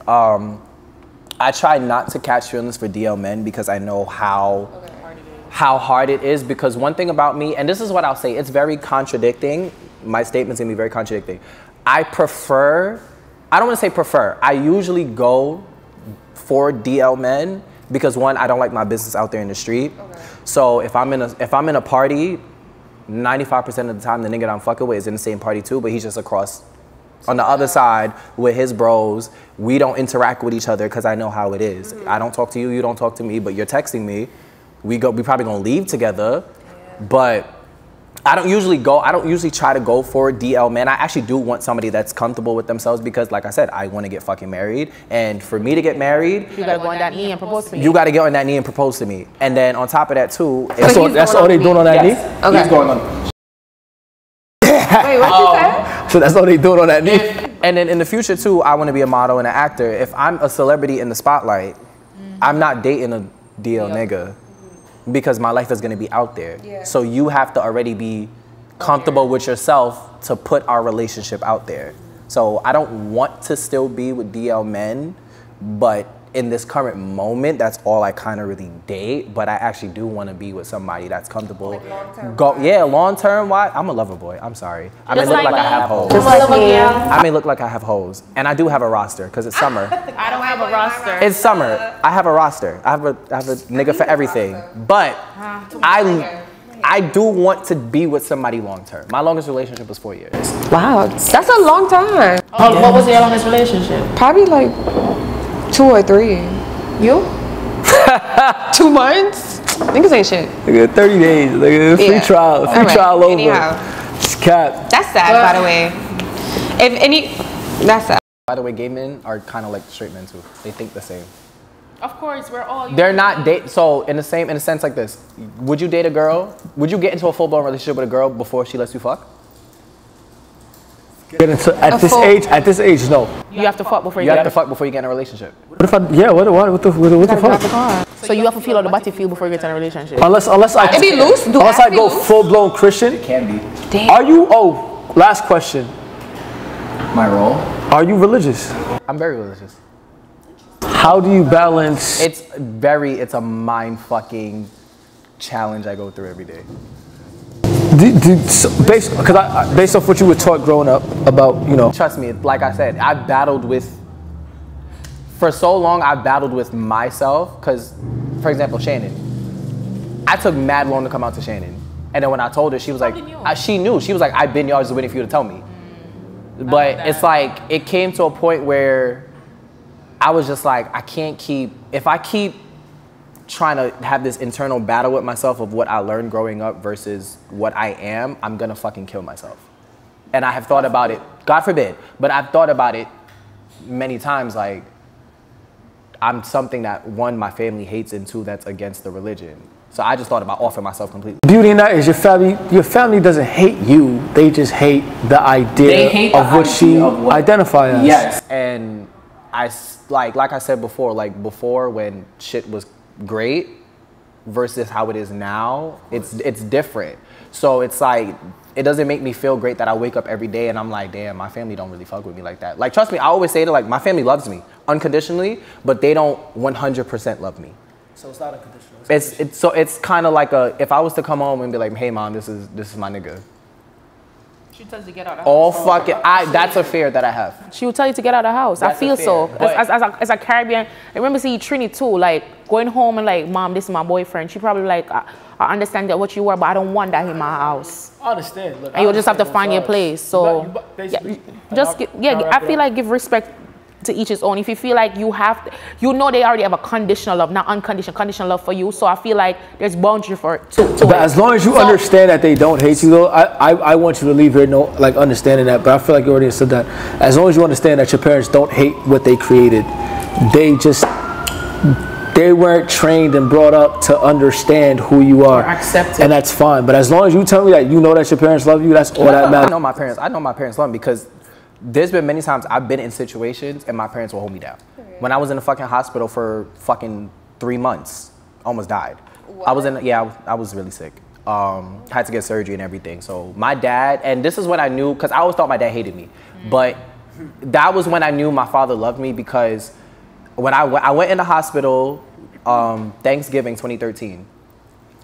I try not to catch feelings for DL men because I know how hard it is. Because one thing about me, and this is what I'll say, it's very contradicting. My statement's gonna be very contradicting. I don't want to say prefer. I usually go for DL men because one, I don't like my business out there in the street. So if I'm in a party, 95% of the time the nigga that I'm fucking with is in the same party too, but he's just across on the other side with his bros. We don't interact with each other because I know how it is. I don't talk to you, you don't talk to me, but you're texting me. We probably gonna leave together, but I don't usually try to go for DL men. I actually do want somebody that's comfortable with themselves because like I said, I want to get fucking married. And for me to get married, You gotta go on that knee and propose to me. you gotta get on that knee and propose to me. And then on top of that too, That's all they doing on that knee? Okay. He's going on. Wait, what you said? So that's all they doing on that knee? and then in the future too, I want to be a model and an actor. If I'm a celebrity in the spotlight, I'm not dating a DL nigga because my life is gonna be out there. Yeah. So you have to already be comfortable with yourself to put our relationship out there. So I don't want to still be with DL men, but in this current moment, that's all I kind of really date. But I actually do want to be with somebody that's comfortable. Like long-term long term. Why? I'm a lover boy. I'm sorry. I may Just look like like I me. have hoes. Just like me. I may look like I have hoes, and I do have a roster because it's summer. I don't have a roster. It's summer. I have a roster. I have a nigga for everything. But I do want to be with somebody long term. My longest relationship was 4 years. Wow, that's a long time. What was your longest relationship? Probably like 2 or 3. You? 2 months? Niggas ain't shit. Nigga, 30 days. Nigga, free trial. Free Alright, trial over. anyhow. It's cap. That's sad, by the way. If any, that's sad. By the way, gay men are kind of like straight men too. They think the same. Of course, we're all. They're not date. So in a sense like this, would you date a girl? Would you get into a full-blown relationship with a girl before she lets you fuck? Get into, at this age, no. You have to fuck before You have to fuck before you get in a relationship. What if I, what the fuck? So you have to feel on the battlefield before you get in a relationship. Unless I, It be loose? Do unless I I be go loose? full-blown Christian. It can be. Damn. Are you, last question. My role? Are you religious? I'm very religious. How do you balance? It's a mind fucking challenge I go through every day. Based off what you were taught growing up about, you know. Trust me, like I said, I battled with, for so long I battled with myself, because, for example, Shannon. I took mad long to come out to Shannon. And then when I told her, she was like, she knew. She was like, I've been yours, just waiting for you to tell me. But it's like, it came to a point where I was just like, if I keep trying to have this internal battle with myself of what I learned growing up versus what I am, I'm gonna fucking kill myself. And I have thought about it, God forbid, but I've thought about it many times, like, I'm something that, one, my family hates, and two, that's against the religion. So I just thought about offering myself completely. Beauty in that is your family doesn't hate you, they just hate the idea of what you identify as. Yes, and like I said before, like before when shit was great versus how it is now, it's different. So it's like, it doesn't make me feel great that I wake up every day and I'm like, damn, my family don't really fuck with me like that. Like, trust me, I always say that, like, my family loves me unconditionally, but they don't 100% love me. So it's not unconditional. It's kind of like if I was to come home and be like, hey mom, this is my nigga. She tells you to get out of the All house. fucking, that's a fear that I have. She would tell you to get out of the house. That's I feel a fear, so. but- As a Caribbean, I remember seeing Trini too, like going home and like, mom, this is my boyfriend. She probably like, I understand that what you were, but I don't want that in my house. I understand. Look, And you'll just have to find your place. So, I feel like give respect to each his own. If you feel like you have, you know they already have a conditional love, not unconditional, conditional love for you. So I feel like there's boundary for it. But as long as you understand that they don't hate you, though, I want you to leave here like understanding that. But I feel like you already said that. As long as you understand that your parents don't hate what they created, they weren't trained and brought up to understand who you are, accept it. And that's fine. But as long as you tell me that you know that your parents love you, that's all that matters. I know my parents love me because there's been many times I've been in situations and my parents will hold me down. When I was in the fucking hospital for fucking 3 months, almost died. What? I was really sick. Had to get surgery and everything. So my dad, and this is when I knew, because I always thought my dad hated me, but that was when I knew my father loved me, because when I went in the hospital, Thanksgiving 2013,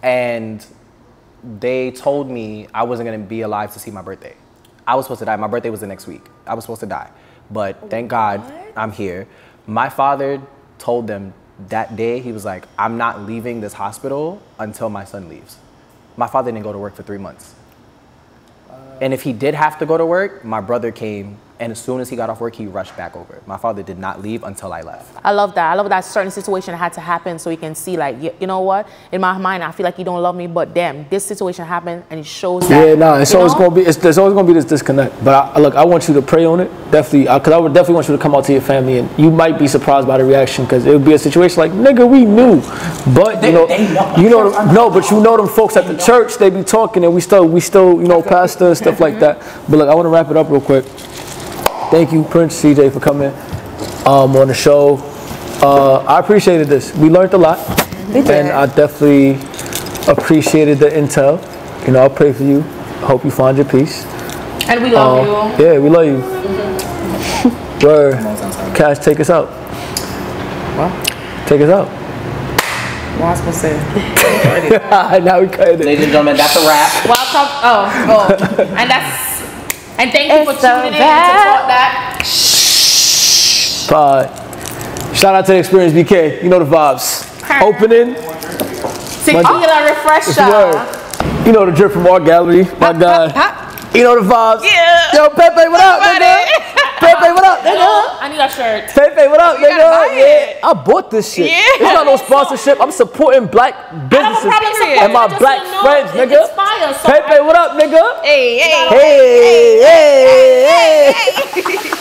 and they told me I wasn't gonna be alive to see my birthday. I was supposed to die. My birthday was the next week. I was supposed to die. But thank God I'm here. My father told them that day, he was like, I'm not leaving this hospital until my son leaves. My father didn't go to work for 3 months. And if he did have to go to work, my brother came, and as soon as he got off work, he rushed back over. My father did not leave until I left. I love that. I love that certain situation had to happen so you can see, like, you know what? In my mind, I feel like you don't love me, but damn, this situation happened and it shows that. Yeah, no, it's always gonna be. There's always gonna be this disconnect. But I want you to pray on it, definitely, because I would definitely want you to come out to your family, and you might be surprised by the reaction, because it would be a situation like, nigga, we knew, but but you know them folks at the church, they be talking, and we still, pastor and stuff like that. But look, I want to wrap it up real quick. Thank you, Prince, CJ, for coming on the show. I appreciated this. We learned a lot, and I definitely appreciated the intel. You know, I'll pray for you. Hope you find your peace. And we love you. Yeah, we love you. Word. Cash, take us out. Take us out. What am I supposed to say? Now we cut it. Ladies and gentlemen, that's a wrap. Welcome. And thank you for tuning in to Talk That. Pod. Shout out to the Experience BK. You know the vibes. Opening. Tequila refresher. Word. You know the drip from our gallery. My God. You know the vibes. Yeah. Yo, Pepe, what up, nigga? Pepe, what up, nigga? I need a shirt. Pepe, what up, gotta nigga? buy it. Yeah, I bought this shit. Yeah. It's not no sponsorship. I'm supporting black businesses and my black friends, nigga. Inspire, so Pepe, what up, nigga? Hey, hey, Hey, hey, hey.